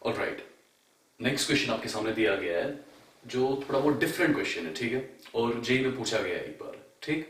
Alright, next question आपके सामने दिया गया है जो थोड़ा बहुत डिफरेंट क्वेश्चन है, ठीक है, और जेई में पूछा गया है एक बार। ठीक,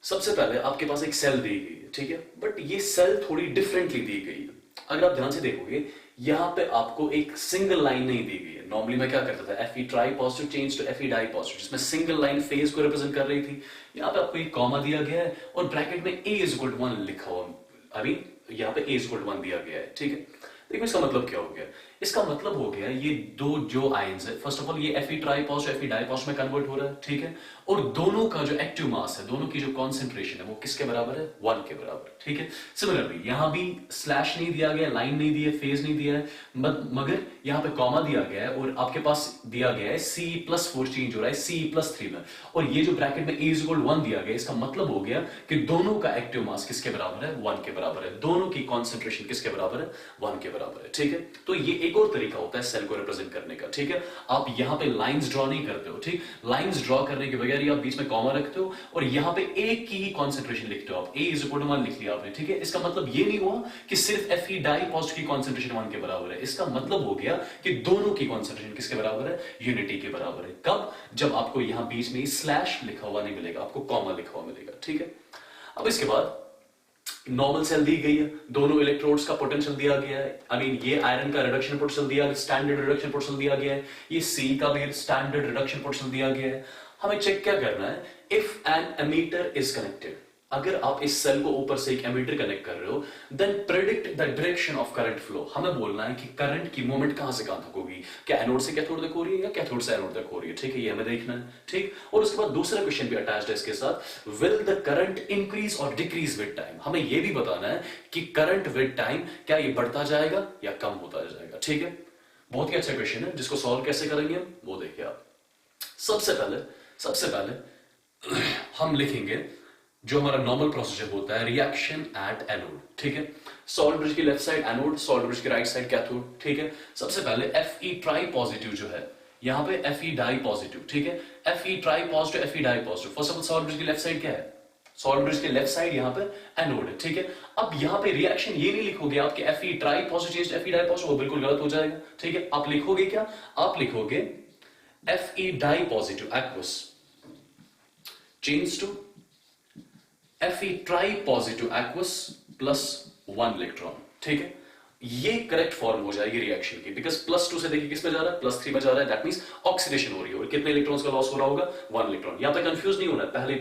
सबसे पहले आपके पास एक सेल दी गई है, ठीक है, बट ये सेल थोड़ी डिफरेंटली दी गई है। अगर आप ध्यान से देखोगे यहां पे आपको एक सिंगल लाइन नहीं दी गई है। नॉर्मली मैं क्या करता था, Fe tri positive change to Fe di positive, जिसमें सिंगल लाइन फेज को रिप्रेजेंट कर रही थी। यहां पे आपको एक कॉमा दिया गया है और ब्रैकेट में a इज इक्वल टू 1 लिखा हुआ, अभी यहां पे a इज इक्वल टू 1 दिया गया है। ठीक है, देखो इसका मतलब क्या हो गया। इसका मतलब हो गया ये दो जो आयंस है, फर्स्ट ऑफ ऑल ये Fe tri positive Fe di positive में कन्वर्ट हो रहा है, ठीक है, और दोनों का जो एक्टिव मास है, दोनों की जो कॉन्सेंट्रेशन है वो किसके बराबर है, 1 के बराबर। ठीक है, सिमिलरली यहां भी स्लैश नहीं दिया गया, लाइन नहीं दी है, फेज नहीं दिया है, मगर यहां पे कॉमा दिया गया है और आपके पास दिया गया है Ce+4 चेंज हो रहा है Ce+3 में, और ये जो ब्रैकेट में a इज इक्वल 1 दिया गया, इसका मतलब हो गया कि दोनों का एक्टिव मास किसके बराबर है, 1 के बराबर है, दोनों की कॉन्सेंट्रेशन किसके बराबर है, 1 के बराबर है। ठीक है, तो ये एक और तरीका होता है सेल को रिप्रेजेंट करने का। ठीक है, आप यहां पे लाइंस ड्रॉ नहीं करते हो, ठीक, लाइंस ड्रॉ करने के बगैर आप बीच में कॉमा रखते हो और यहां पे एक की ही कॉन्सेंट्रेशन लिखते हो, आप a इज इक्वल टू 1 लिख लिया आपने। ठीक है, इसका मतलब ये नहीं हुआ कि सिर्फ Fe डाई पॉजिटिव की कॉन्सेंट्रेशन 1 के बराबर है, इसका मतलब हो गया कि दोनों की कॉन्सेंट्रेशन किसके बराबर है, यूनिटी के बराबर है। कब, जब आपको यहां बीच में स्लैश लिखा हुआ नहीं मिलेगा, आपको कॉमा लिखा हुआ मिलेगा। ठीक है, अब इसके बाद नॉर्मल सेल दी गई है, दोनों इलेक्ट्रोड्स का पोटेंशियल दिया गया है, आई मीन ये आयरन का रिडक्शन पोटेंशियल दिया गया, स्टैंडर्ड रिडक्शन पोटेंशियल दिया गया है, ये सी का भी स्टैंडर्ड रिडक्शन पोटेंशियल दिया गया है। हमें चेक क्या करना है, if an ammeter is connected, अगर आप इस सेल को ऊपर से एक एमीटर कनेक्ट कर रहे हो, then predict the direction of current flow. हमें बोलना है कि करंट की मूवमेंट कहां से कहां तक होगी, क्या एनोड से कैथोड तक हो रही है या कैथोड से एनोड तक हो रही है। ठीक है, ये हमें देखना है। ठीक, और उसके बाद दूसरा क्वेश्चन भी अटैच्ड है इसके साथ, विल द करंट इंक्रीज और डिक्रीज विद टाइम। हमें यह भी बताना है कि करंट विद टाइम क्या ये बढ़ता जाएगा या कम होता जाएगा। ठीक है, बहुत ही अच्छा क्वेश्चन है, जिसको सॉल्व कैसे करेंगे हम वो देखिए आप। सबसे पहले हम लिखेंगे जो हमारा नॉर्मल प्रोसीजर होता है, रिएक्शन एट एनोड। ठीक है, सॉल्ट ब्रिज की left side anode, salt bridge की राइट साइड कैथोड। ठीक है, सबसे पहले Fe ट्राई पॉजिटिव जो है, यहां पे Fe डाई पॉजिटिव। ठीक है, Fe tri positive Fe di positive, first of all salt bridge की लेफ्ट साइड क्या है, सॉल्ट ब्रिज के लेफ्ट साइड यहां पे एनोड है। ठीक है, अब यहां पे रिएक्शन ये नहीं लिखोगे आप कि Fe tri positive change Fe di positive, वो बिल्कुल गलत हो जाएगा। ठीक है, आप लिखोगे क्या, आप लिखोगे Fe di positive aqueous change to Fe tri positive aqueous plus 1 electron. ठीक है, ये करेक्ट फॉर्म हो जाएगी रिएक्शन की, बिकॉज +2 से देखिए किस में जा रहा है, +3 में जा रहा है, दैट मींस ऑक्सीडेशन हो रही है, और कितने इलेक्ट्रॉन्स का लॉस हो रहा होगा, 1 इलेक्ट्रॉन। यहां पे कंफ्यूज नहीं होना है, पहले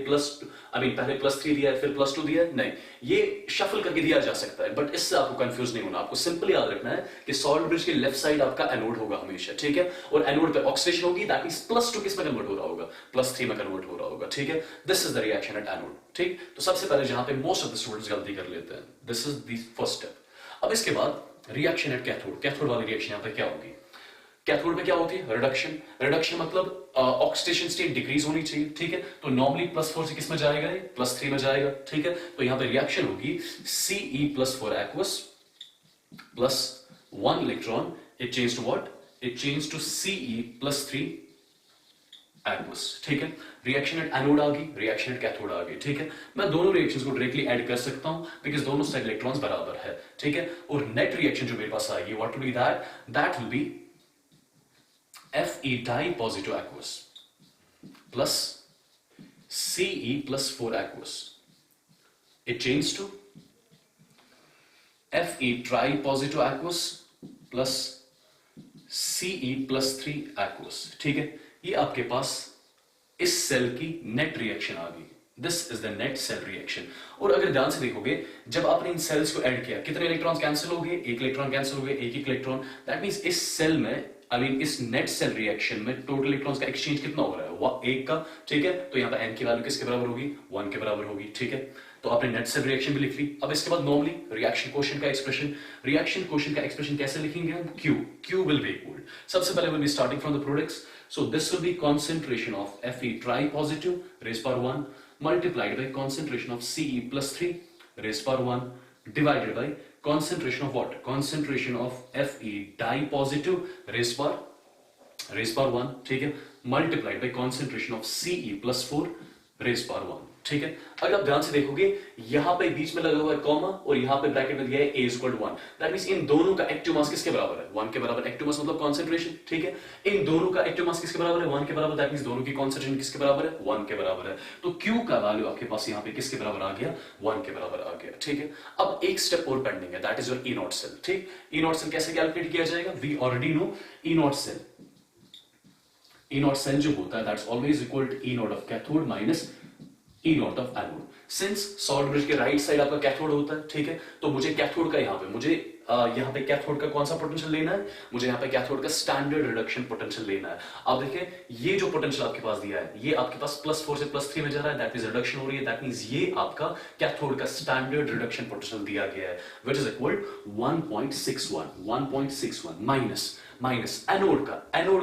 पहले +3 दिया है फिर +2 दिया है, नहीं, ये शफल करके दिया जा सकता है, बट इससे आपको कंफ्यूज नहीं होना। आपको सिंपल याद रखना है कि सॉल्ट ब्रिज के लेफ्ट साइड आपका एनोड होगा हमेशा। ठीक है, और एनोड पे ऑक्सीडेशन होगी, दैट मींस +2 किस में कन्वर्ट हो रहा होगा, +3 में कन्वर्ट हो रहा होगा। ठीक है, this is the reaction at anode. ठीक, तो सबसे पहले जहां पे मोस्ट ऑफ द स्टूडेंट्स गलती कर लेते हैं, this is the first step. अब इसके बाद रिएक्शन एट कैथोड, कैथोड वाली रिएक्शन यहां पे क्या होगी, कैथोड में क्या होती है, रिडक्शन। रिडक्शन मतलब ऑक्सीडेशन स्टेट डिक्रीज होनी चाहिए। ठीक है, तो नॉर्मली +4 से किस में जाएगा, +3 में जाएगा। ठीक है, तो यहां पे रिएक्शन होगी Ce+4 aqueous plus 1 electron, it change to what, it change to Ce+3 aqueous. ठीक है, रिएक्शन एट एनोड आ गई, रिएक्शन एट कैथोड आ गई। ठीक है, मैं दोनों रिएक्शंस को डायरेक्टली ऐड कर सकता हूं बिकॉज़ दोनों साइड इलेक्ट्रॉन्स बराबर है। ठीक है, और नेट रिएक्शन जो मेरे पास आएगी, what will be that, that will be Fe di positive aqueous plus Ce+4 aqueous, it change to Fe tri positive aqueous plus Ce+3 aqueous. ठीक है, ये आपके पास इस सेल की नेट रिएक्शन आ गई, this is the net cell reaction. और अगर ध्यान से देखोगे, जब आपने इन सेल्स को ऐड किया, कितने इलेक्ट्रॉन्स कैंसिल हो गए, एक इलेक्ट्रॉन कैंसिल हो गए, एक इलेक्ट्रॉन, दैट मींस इस सेल में, आई मीन इस नेट सेल रिएक्शन में टोटल इलेक्ट्रॉन्स का एक्सचेंज कितना हो रहा है, वह एक का। ठीक है, तो यहां पर n की वैल्यू किसके बराबर होगी, 1 के बराबर होगी। ठीक है, तो आपने नेट सेल रिएक्शन भी लिख ली। अब इसके बाद नॉर्मली रिएक्शन क्वोशिएंट का एक्सप्रेशन, रिएक्शन क्वोशिएंट का एक्सप्रेशन कैसे लिखेंगे हम, Q विल बी इक्वल, सबसे पहले will be starting from the products, so this will be concentration of Fe tri positive raised power 1 multiplied by concentration of Ce+3 raised power 1 divided by concentration of what, concentration of Fe di positive raised power 1, ठीक है, multiplied by concentration of Ce+4 raised power 1। ठीक है। अगर आप ध्यान से देखोगे यहां पे बीच में लगा हुआ है कॉमा और यहां पे ब्रैकेट में दिया है a equal to 1, that means इन दोनों का एक्टिव मास किसके बराबर है? 1 के बराबर। एक्टिव मास मतलब कंसंट्रेशन, ठीक है। इन दोनों का एक्टिव मास किसके बराबर है? 1 के बराबर, दैट मींस दोनों की कंसंट्रेशन किसके बराबर है? 1 के बराबर है। तो Q का वैल्यू आपके पास यहां पे किसके बराबर आ गया? 1 के बराबर आ गया, ठीक है। अब एक स्टेप और पेंडिंग है, that is your E not cell, ठीक। E नॉट सेल कैसे कैलकुलेट किया जाएगा? We already know E not cell. E not cell जो होता है that's always equal to E not of cathode minus E not of anode. Since salt bridge के right side आपका cathode होता है, ठीक है, तो मुझे कैथोड का यहां पे यहाँ पे कैथोड का कौन सा पोटेंशियल लेना है? मुझे यहाँ पे कैथोड का स्टैंडर्ड रिडक्शन पोटेंशियल लेना है। अब देखिए ये जो पोटेंशियल आपके पास दिया है ये आपके पास +4 से +3 में जा रहा है, दैट मींस रिडक्शन हो रही है, दैट मींस ये आपका कैथोड का स्टैंडर्ड रिडक्शन पोटेंशियल दिया गया है which is equal 1.61 minus anode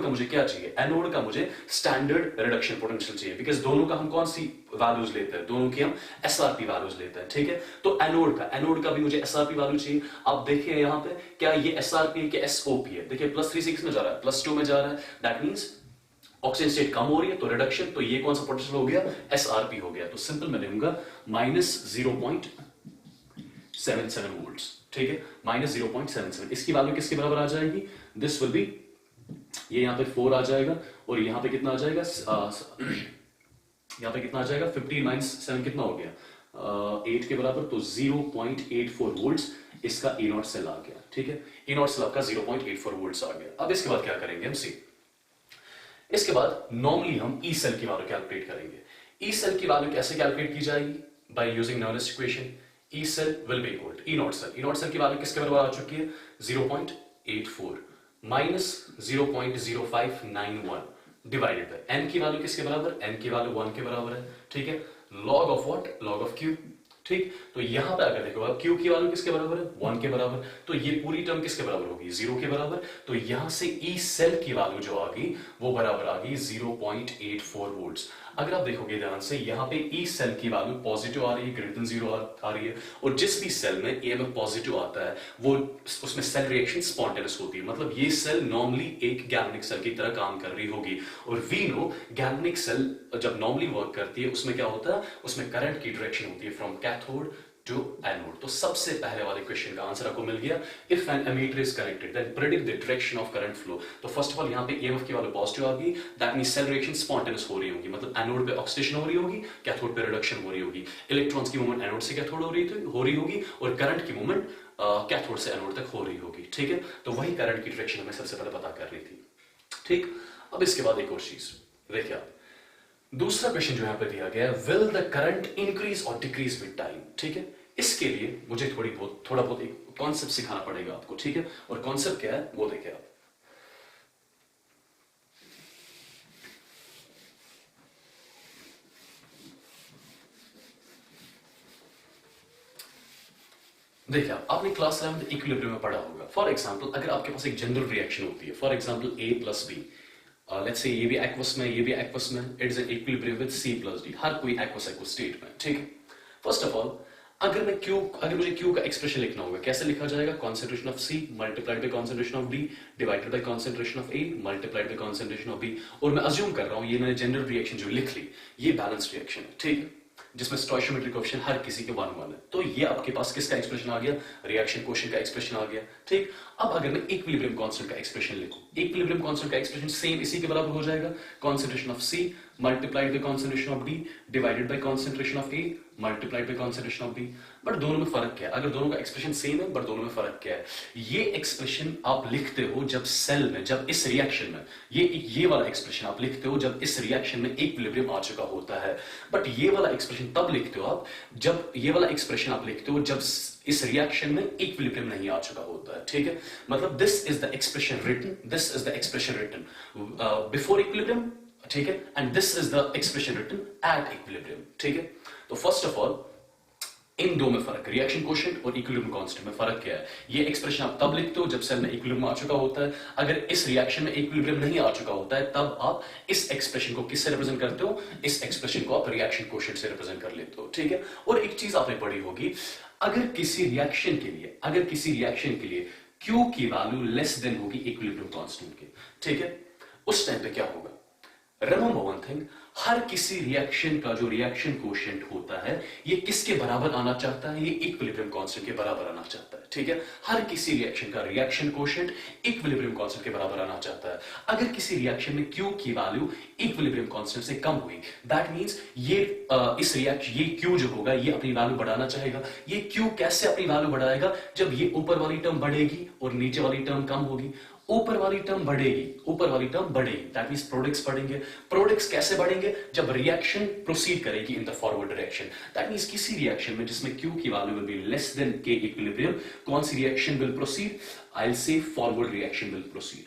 का मुझे क्या चाहिए? एनोड का मुझे स्टैंडर्ड रिडक्शन पोटेंशियल चाहिए, बिकॉज दोनों का हम कौन सी वैल्यूज लेते हैं? दोनों की हम एसआरपी वैल्यूज लेते हैं, ठीक है। तो एनोड का भी मुझे एसआरपी वैल्यू चाहिए। अब देखिए यहां पे क्या ये एसआरपी है कि एसओपी है? देखिए +3 में जा रहा है, +2 में जा रहा है, दैट मींस ऑक्सीजन स्टेट कम हो रही है तो रिडक्शन, तो ये कौन सा पोटेंशियल हो गया? एसआरपी हो गया। तो सिंपल मैं लिखूंगा -0.77 वोल्ट्स, ठीक है, -0.77। इसकी वैल्यू किसके बराबर आ जाएगी? दिस विल बी, ये यहां पे 4 आ जाएगा और यहां पे कितना आ जाएगा? यहां पे कितना आ जाएगा? 15 माइनस 7 कितना हो गया? 8 के बराबर, तो 0.84 वोल्ट्स इसका E नॉट सेल आ गया, ठीक है। E नॉट सेल आपका 0.84 वोल्ट्स आ गया। अब इसके बाद क्या करेंगे हम? सी, इसके बाद नॉर्मली हम ई सेल की वैल्यू कैलकुलेट करेंगे। ई सेल की वैल्यू कैसे कैलकुलेट की जाएगी? By using knowledge equation. E cell will be equal to E not cell. E not cell की वैल्यू किसके बराबर आ चुकी है? 0.84 माइनस 0.0591 डिवाइडेड बाय एन की वैल्यू किसके बराबर? एन की वैल्यू 1 के बराबर है, ठीक है। Log of what? Log of Q, ठीक। तो यहां पे अगर देखो क्यू की वैल्यू किसके बराबर है? 1 के बराबर, तो ये पूरी टर्म किसके बराबर होगी? 0 के बराबर। तो यहां से ई सेल की वैल्यू जो आ गई वो बराबर आ गई 0.84 वोल्ट्स। अगर आप देखोगे ध्यान से यहां पे ई सेल की वैल्यू पॉजिटिव आ रही है, ग्रेटर देन 0 आ रही है, और जिस भी सेल में ईएमएफ पॉजिटिव आता है वो उसमें सेल रिएक्शन स्पॉन्टेनियस होती है, मतलब ये सेल नॉर्मली एक गैल्वेनिक सेल की तरह काम कर रही होगी। और वी नो गैल्वेनिक सेल जब नॉर्मली वर्क करती है उसमें क्या होता है? उसमें करंट की डायरेक्शन होती है फ्रॉम कैथोड टू एनोड। तो सबसे पहले वाले क्वेश्चन का आंसर आपको मिल गया। If an ammeter is connected then predict the direction of current flow. तो फर्स्ट ऑफ ऑल यहां पे ईएमएफ की वैल्यू पॉजिटिव आ गई, that means cell reaction spontaneous हो रही होगी, मतलब एनोड पे ऑक्सीडेशन हो रही होगी, कैथोड पे रिडक्शन हो रही होगी, इलेक्ट्रॉन्स की मूवमेंट एनोड से कैथोड हो रही होगी और करंट की मूवमेंट कैथोड से एनोड तक हो रही होगी, ठीक है। तो वही करंट की डायरेक्शन हमें सबसे पहले पता करनी थी, ठीक। अब इसके बाद एक और चीज देखिए आप, दूसरा क्वेश्चन जो यहां पे दिया गया है, विल द करंट इंक्रीज और डिक्रीज विद टाइम, ठीक है। इसके लिए मुझे थोड़ा बहुत एक कॉन्सेप्ट सिखाना पड़ेगा आपको, ठीक है। और कॉन्सेप्ट क्या है वो देखिए आप। देखिए आपने क्लास 11 इक्विलिब्रियम में पढ़ा होगा। फॉर एग्जांपल अगर आपके पास एक जनरल रिएक्शन होती है, for example A plus B, let's say ये भी एक्वस में ये भी एक्वस में, it is an equilibrium with C plus D, हर कोई एक्वस स्टेट में, ठीक है। फर्स्ट ऑफ ऑल अगर मुझे Q का एक्सप्रेशन लिखना होगा, कैसे लिखा जाएगा? Concentration of C multiplied by concentration of D divided by concentration of A multiplied by concentration of B। और मैं अज्यूम कर रहा हूं ये मैंने जनरल रिएक्शन जो लिख ली ये बैलेंस्ड रिएक्शन है, ठीक है, जिसमें स्टोइशियोमेट्रिक कोएफिशिएंट हर किसी के 1 1 है। तो ये आपके पास किसका एक्सप्रेशन आ गया? रिएक्शन कोएफिशिएंट का एक्सप्रेशन आ गया, ठीक। अब अगर मैं इक्विलिब्रियम कांस्टेंट का एक्सप्रेशन लिखूं, इक्विलिब्रियम कांस्टेंट का एक्सप्रेशन सेम इसी के बराबर हो जाएगा, concentration of C multiplied by concentration of D divided by concentration of A multiplied by concentration of B। But दोनों में फर्क क्या है? अगर दोनों का एक्सप्रेशन सेम है बट दोनों में फर्क क्या है? ये एक्सप्रेशन आप लिखते हो जब सेल में, जब इस रिएक्शन में, ये वाला एक्सप्रेशन आप लिखते हो जब इस रिएक्शन में इक्विलिब्रियम आ चुका होता है। बट ये वाला एक्सप्रेशन तब लिखते हो आप जब ये वाला एक्सप्रेशन आप लिखते हो जब इस रिएक्शन में इक्विलिब्रियम नहीं आ चुका होता है, ठीक है। मतलब this is the expression written before equilibrium, ठीक है, and this is the expression written at equilibrium, ठीक है। तो फर्स्ट ऑफ ऑल इन दो में फर्क, रिएक्शन कोएफिशिएंट और इक्विलिब्रियम कांस्टेंट में फर्क क्या है? ये एक्सप्रेशन आप तब लिखते हो जब सेल में इक्विलिब्रियम आ चुका होता है। अगर इस रिएक्शन में इक्विलिब्रियम नहीं आ चुका होता है तब आप इस एक्सप्रेशन को किससे रिप्रेजेंट करते हो? इस एक्सप्रेशन को आप रिएक्शन कोएफिशिएंट से रिप्रेजेंट कर लेते हो, ठीक है। और एक चीज आपने पढ़ी होगी, अगर किसी रिएक्शन के लिए Q की वैल्यू लेस देन होगी इक्विलिब्रियम कांस्टेंट के, ठीक है, उस टाइम पे क्या होगा? रिमेंबर वन थिंग, हर किसी रिएक्शन का जो रिएक्शन कोशेंट होता है ये किसके बराबर आना चाहता है? ये इक्विलिब्रियम कांस्टेंट के बराबर आना चाहता है, ठीक है। हर किसी रिएक्शन का रिएक्शन कोशेंट इक्विलिब्रियम कांस्टेंट के बराबर आना चाहता है। अगर किसी रिएक्शन में Q की वैल्यू इक्विलिब्रियम कांस्टेंट से कम हुई, दैट मींस ये इस रिएक्शन ये Q जो होगा ये अपनी वैल्यू बढ़ाना चाहेगा। ये Q कैसे अपनी वैल्यू बढ़ाएगा? जब ये ऊपर वाली टर्म बढ़ेगी और नीचे वाली टर्म कम होगी। ऊपर वाली टर्म बढ़ेगी, ऊपर वाली टर्म बढ़ेगी, दैट मींस प्रोडक्ट्स बढ़ेंगे। प्रोडक्ट्स कैसे बढ़ेंगे? जब रिएक्शन प्रोसीड करेगी in the forward direction. That means किसी रिएक्शन में जिसमें Q की value will be less than K equilibrium, कौन सी reaction will proceed? I will say forward reaction will proceed,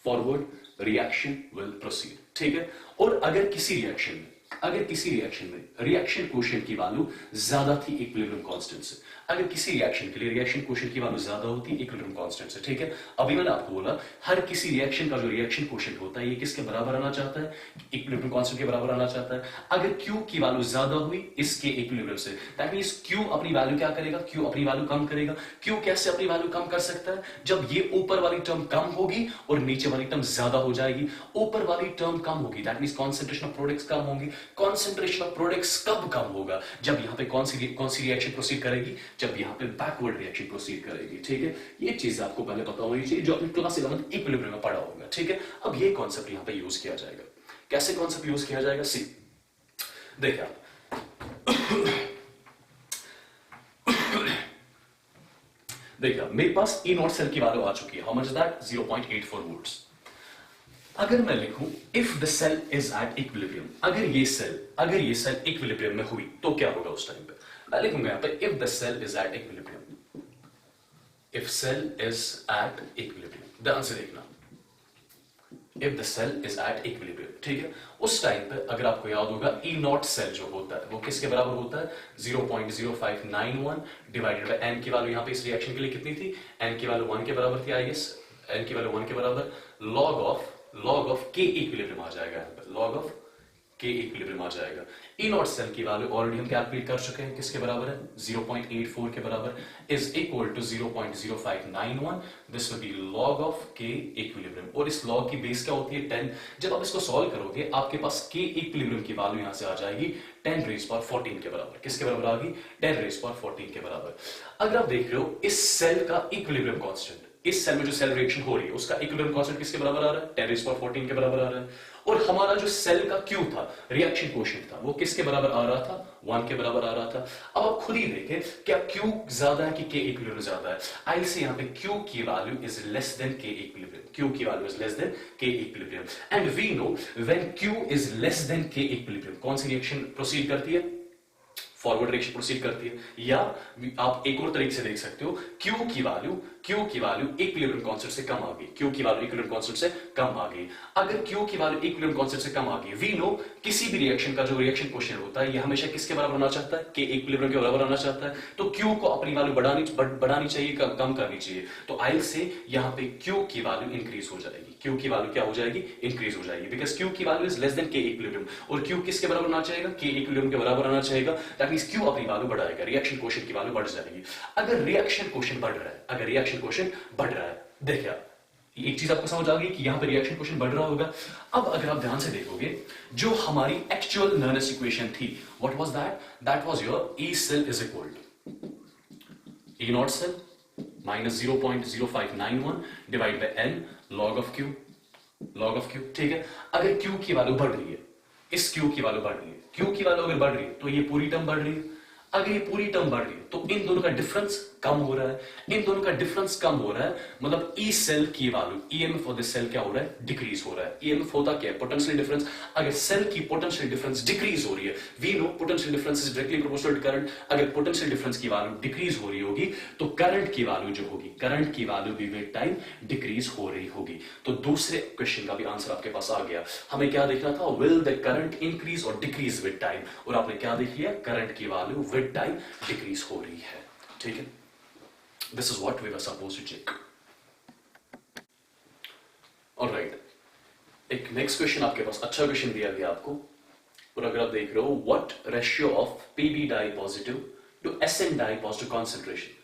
forward reaction will proceed, ठीक है। और अगर किसी रिएक्शन में रिएक्शन कोशेंट की वैल्यू ज्यादा थी इक्विलिब्रियम कांस्टेंट से, अगर किसी रिएक्शन के लिए रिएक्शन कोशेंट की वैल्यू ज्यादा होती है इक्विलिब्रियम कांस्टेंट से, ठीक है। अभी मैंने आपको बोला हर किसी रिएक्शन का जो रिएक्शन कोशेंट होता है ये किसके बराबर आना चाहता है? इक्विलिब्रियम कांस्टेंट के बराबर आना चाहता है। अगर Q की वैल्यू ज्यादा हुई इसके इक्विलिब्रियम से, दैट मींस Q अपनी वैल्यू क्या करेगा? Q अपनी वैल्यू कम करेगा। Q कैसे अपनी वैल्यू कम कर सकता है? जब ये ऊपर वाली टर्म कम होगी और नीचे वाली टर्म ज्यादा हो जाएगी। ऊपर वाली टर्म कम होगी, that means concentration of products कम होंगी। कॉन्सेंट्रेशन ऑफ प्रोडक्ट्स कब कम होगा? जब यहां पे कौन सी रिएक्शन प्रोसीड करेगी? जब यहां पे बैकवर्ड रिएक्शन प्रोसीड करेगी, ठीक है। ये चीज आपको पहले पता होनी चाहिए जो आपने क्लास 11 इक्विलिब्रियम में पढ़ा होगा, ठीक है। अब ये कॉन्सेप्ट यहां पे यूज किया जाएगा। कैसे कॉन्सेप्ट यूज किया जाएगा? सी देखिए आप देखिए मेरे पास E नॉट सेल की वैल्यू आ चुकी है। How much is that? 0.84 volts. अगर मैं लिखूं if the cell is at equilibrium, अगर ये सेल इक्विलिब्रियम में हुई तो क्या होगा उस टाइम पे? मैं लिखूंगा यहां पे if the cell is at equilibrium, if cell is at equilibrium, ध्यान से देखना, if the cell is at equilibrium, ठीक है। उस टाइम पे अगर आपको याद होगा E नॉट सेल जो होता है वो किसके बराबर होता है? 0.0591 डिवाइडेड बाय n की वैल्यू यहां पे इस रिएक्शन के लिए कितनी थी? n की वैल्यू 1 के बराबर थी, आई गेस n की वैल्यू 1 के बराबर log ऑफ K इक्विलिब्रियम आ जाएगा यहां पे, log ऑफ K इक्विलिब्रियम आ जाएगा। E नॉट सेल की वैल्यू ऑलरेडी हम कैलकुलेट कर चुके हैं, किसके बराबर है? 0.84 के बराबर, is equal to 0.0591, this will be log of K equilibrium. और इस log की बेस क्या होती है? 10। जब आप इसको सॉल्व करोगे आपके पास K इक्विलिब्रियम की वैल्यू यहां से आ जाएगी 10 रेज़ पावर 14 के बराबर। किसके बराबर आ गई? 10 रेज़ पावर 14 के बराबर। अगर आप देख रहे हो इस सेल का इक्विलिब्रियम कांस्टेंट, इस सेल में जो सेल रिएक्शन हो रही है उसका इक्विलिब्रियम कांस्टेंट किसके बराबर आ रहा है? 10 रेज़ पावर 14 के बराबर आ रहा है। और हमारा जो सेल का Q था, रिएक्शन कोशेंट था, वो किसके बराबर आ रहा था? 1 के बराबर आ रहा था। अब आप खुद ही देखें क्या Q ज्यादा है कि K इक्विलिब्रियम ज्यादा है? आई से यहां पे Q की value is less than K equilibrium, Q की value is less than K equilibrium. And we know when Q is less than K equilibrium कौन सी रिएक्शन प्रोसीड करती है? फॉरवर्ड रिएक्शन प्रोसीड करती है। या आप एक और तरीके से देख सकते हो, Q की वैल्यू इक्विलिब्रियम कांस्टेंट से कम आ गई, Q की वैल्यू इक्विलिब्रियम कांस्टेंट से कम आ गई। अगर Q की वैल्यू इक्विलिब्रियम कांस्टेंट से कम आ गई, वी नो किसी भी रिएक्शन का जो रिएक्शन कोशेंट होता है ये हमेशा किसके बराबर होना चाहता है? K इक्विलिब्रियम के बराबर होना चाहता है। तो Q को अपनी वैल्यू बढ़ानी चाहिए, कम करनी चाहिए। तो आई से यहां पे Q की वैल्यू इंक्रीज हो जाएगी, Q की वैल्यू क्या हो जाएगी? इंक्रीज हो जाएगी, बिकॉज Q की value is less than K equilibrium. और Q किसके बराबर होना चाहिए? K इक्विलिब्रियम के बराबर आना चाहिए। दैट मींस Q अपनी वैल्यू बढ़ाएगा, रिएक्शन कोशेंट की वैल्यू बढ़ जाएगी। अगर रिएक्शन कोशेंट बढ़ रहा है, देखिए एक चीज आपको समझ आ गई कि यहां पे रिएक्शन कोशेंट बढ़ रहा होगा। अब अगर आप ध्यान से देखोगे जो हमारी एक्चुअल नर्नेस इक्वेशन थी, what was that? That was your E cell is equal to E not cell minus 0.0591 divide by n log of Q, ठीक है। अगर Q की वैल्यू बढ़ रही है, इस Q की वैल्यू बढ़ रही है, Q की वैल्यू अगर बढ़ रही है तो ये पूरी टर्म बढ़ रही है। अगर ये पूरी टर्म बढ़ रही है तो इन दोनों का डिफरेंस कम हो रहा है, इन दोनों का डिफरेंस कम हो रहा है, मतलब ई सेल की value EMF of the cell क्या हो रहा है? डिक्रीज हो रहा है। ईएमएफ होता क्या है? Potential difference. अगर सेल की पोटेंशियल डिफरेंस डिक्रीज हो रही है, we know potential difference is directly proportional to current. अगर पोटेंशियल डिफरेंस की वैल्यू डिक्रीज हो रही होगी तो करंट की वैल्यू जो होगी, करंट की वैल्यू भी विद टाइम डिक्रीज हो रही होगी। तो दूसरे क्वेश्चन का भी आंसर आपके पास आ गया। हमें क्या देखना था? विल द करंट इंक्रीज और डिक्रीज विद टाइम, और आपने क्या देख लिया? करंट की वैल्यू विद टाइम डिक्रीज हो रही है, ठीक है। This is what we were supposed to check. All right. एक नेक्स्ट क्वेश्चन आपके पास, अच्छा क्वेश्चन दिया गया आपको, और अगर आप देख रहे हो, what ratio of Pb dye positive to Sn dye positive concentration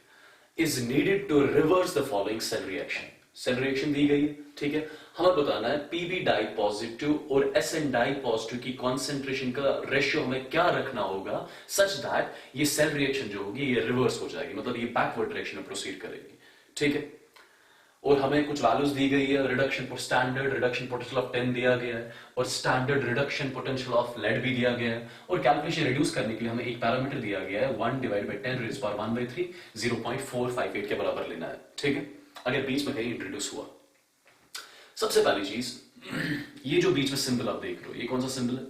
is needed to reverse the following cell reaction? Cell reaction दी गई है, ठीक है। हमें बताना है पीबी डाई पॉजिटिव और एसएन डाई पॉजिटिव की कॉन्सेंट्रेशन का रेशियो हमें क्या रखना होगा सच दैट ये सेल रिएक्शन जो होगी ये रिवर्स हो जाएगी, मतलब ये बैकवर्ड डायरेक्शन में प्रोसीड करेगी, ठीक है। और हमें कुछ वैल्यूज दी गई है, reduction standard reduction potential of 10 दिया गया है और standard reduction potential of lead भी दिया गया है, और कैलकुलेशन रिड्यूस करने के लिए हमें एक पैरामीटर दिया गया है 1 डिवाइड बाई 10 रेज़ पावर 1/3 0.458 के बराबर लेना है, ठीक है। अगर बीच में कहीं इंट्रोड्यूस हुआ, सबसे पहली चीज ये जो बीच में सिंबल आप देख रहे हो ये कौन सा सिंबल है?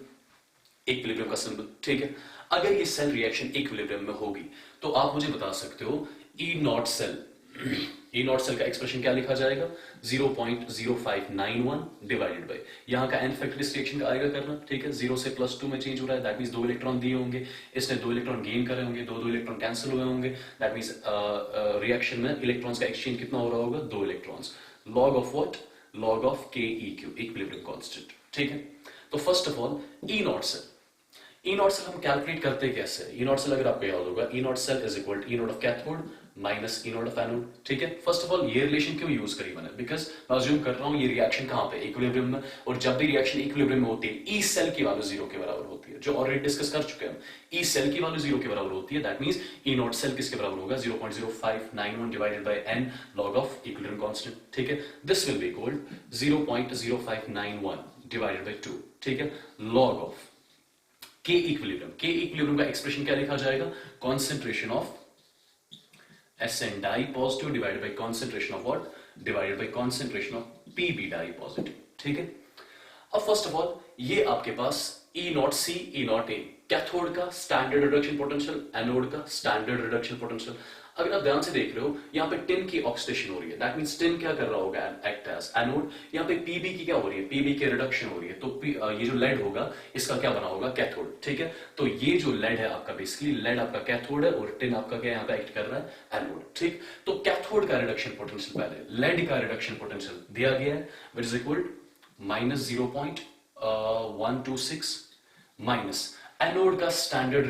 इक्विलिब्रियम का सिंबल, ठीक है। अगर ये सेल रिएक्शन इक्विलिब्रियम में होगी तो आप मुझे बता सकते हो E not cell, E not cell का एक्सप्रेशन क्या लिखा जाएगा 0.0591 डिवाइडेड बाय, यहां का एन फैक्टर इस रिएक्शन का आएगा करना, ठीक है। 0 से +2 में चेंज हो रहा है, दैट मींस 2 इलेक्ट्रॉन दिए होंगे, इसने 2 इलेक्ट्रॉन गेन करे होंगे, 2 इलेक्ट्रॉन कैंसिल हुए होंगे, दैट मींस रिएक्शन में इलेक्ट्रॉन्स का एक्सचेंज कितना हो रहा होगा 2 electrons, log of what, log of K E Q, equilibrium constant, ठीक है। तो first of all E not cell, E not cell हम कैलकुलेट करते कैसे? ई नॉट सेल अगर आपको याद होगा, E not cell is equal to E not of cathode minus E not of anode, ठीक है। फर्स्ट ऑफ ऑल ये रिलेशन क्यों यूज करी मैंने, बिकॉज मैं अज्यूम कर रहा हूं ये रिएक्शन कहां पे, इक्विलिब्रियम में, और जब भी रिएक्शन इक्विलिब्रियम में होती है ई सेल की वैल्यू 0 के बराबर होती है, जो ऑलरेडी डिस्कस कर चुके हैं। ई सेल की वैल्यू 0 के बराबर होती है, that means E not cell किसके बराबर होगा 0.0591 divided by n log of equilibrium constant, ठीक है। This will be equal 0.0591 divided by 2, ठीक है, log of K equilibrium, K equilibrium का एक्सप्रेशन क्या लिखा जाएगा, concentration of SN di positive divided by concentration of what, divided by concentration of PB di positive, ठीक है। अब फर्स्ट ऑफ ऑल ये आपके पास ई not C, E naught A, cathode का स्टैंडर्ड रिडक्शन पोटेंशियल, एनोड का स्टैंडर्ड रिडक्शन पोटेंशियल। अगर आप ध्यान से देख रहे हो यहाँ पे टिन की ऑक्सीडेशन हो रही है, दैट मींस टिन क्या कर रहा होगा, एक्ट एज एनोड। यहाँ पे पीबी की क्या हो रही है, पीबी की रिडक्शन हो रही है, तो ये जो लेड होगा इसका क्या बना होगा, कैथोड, ठीक है। तो ये जो लेड है आपका, बेसिकली लेड आपका कैथोड है और टिन आपका क्या यहाँ पे एक्ट कर रहा है, एनोड, ठीक। तो कैथोड का रिडक्शन पोटेंशियल पहले, लेड का रिडक्शन पोटेंशियल दिया गया है विच is equal minus 0.126 minus anode का स्टैंडर्ड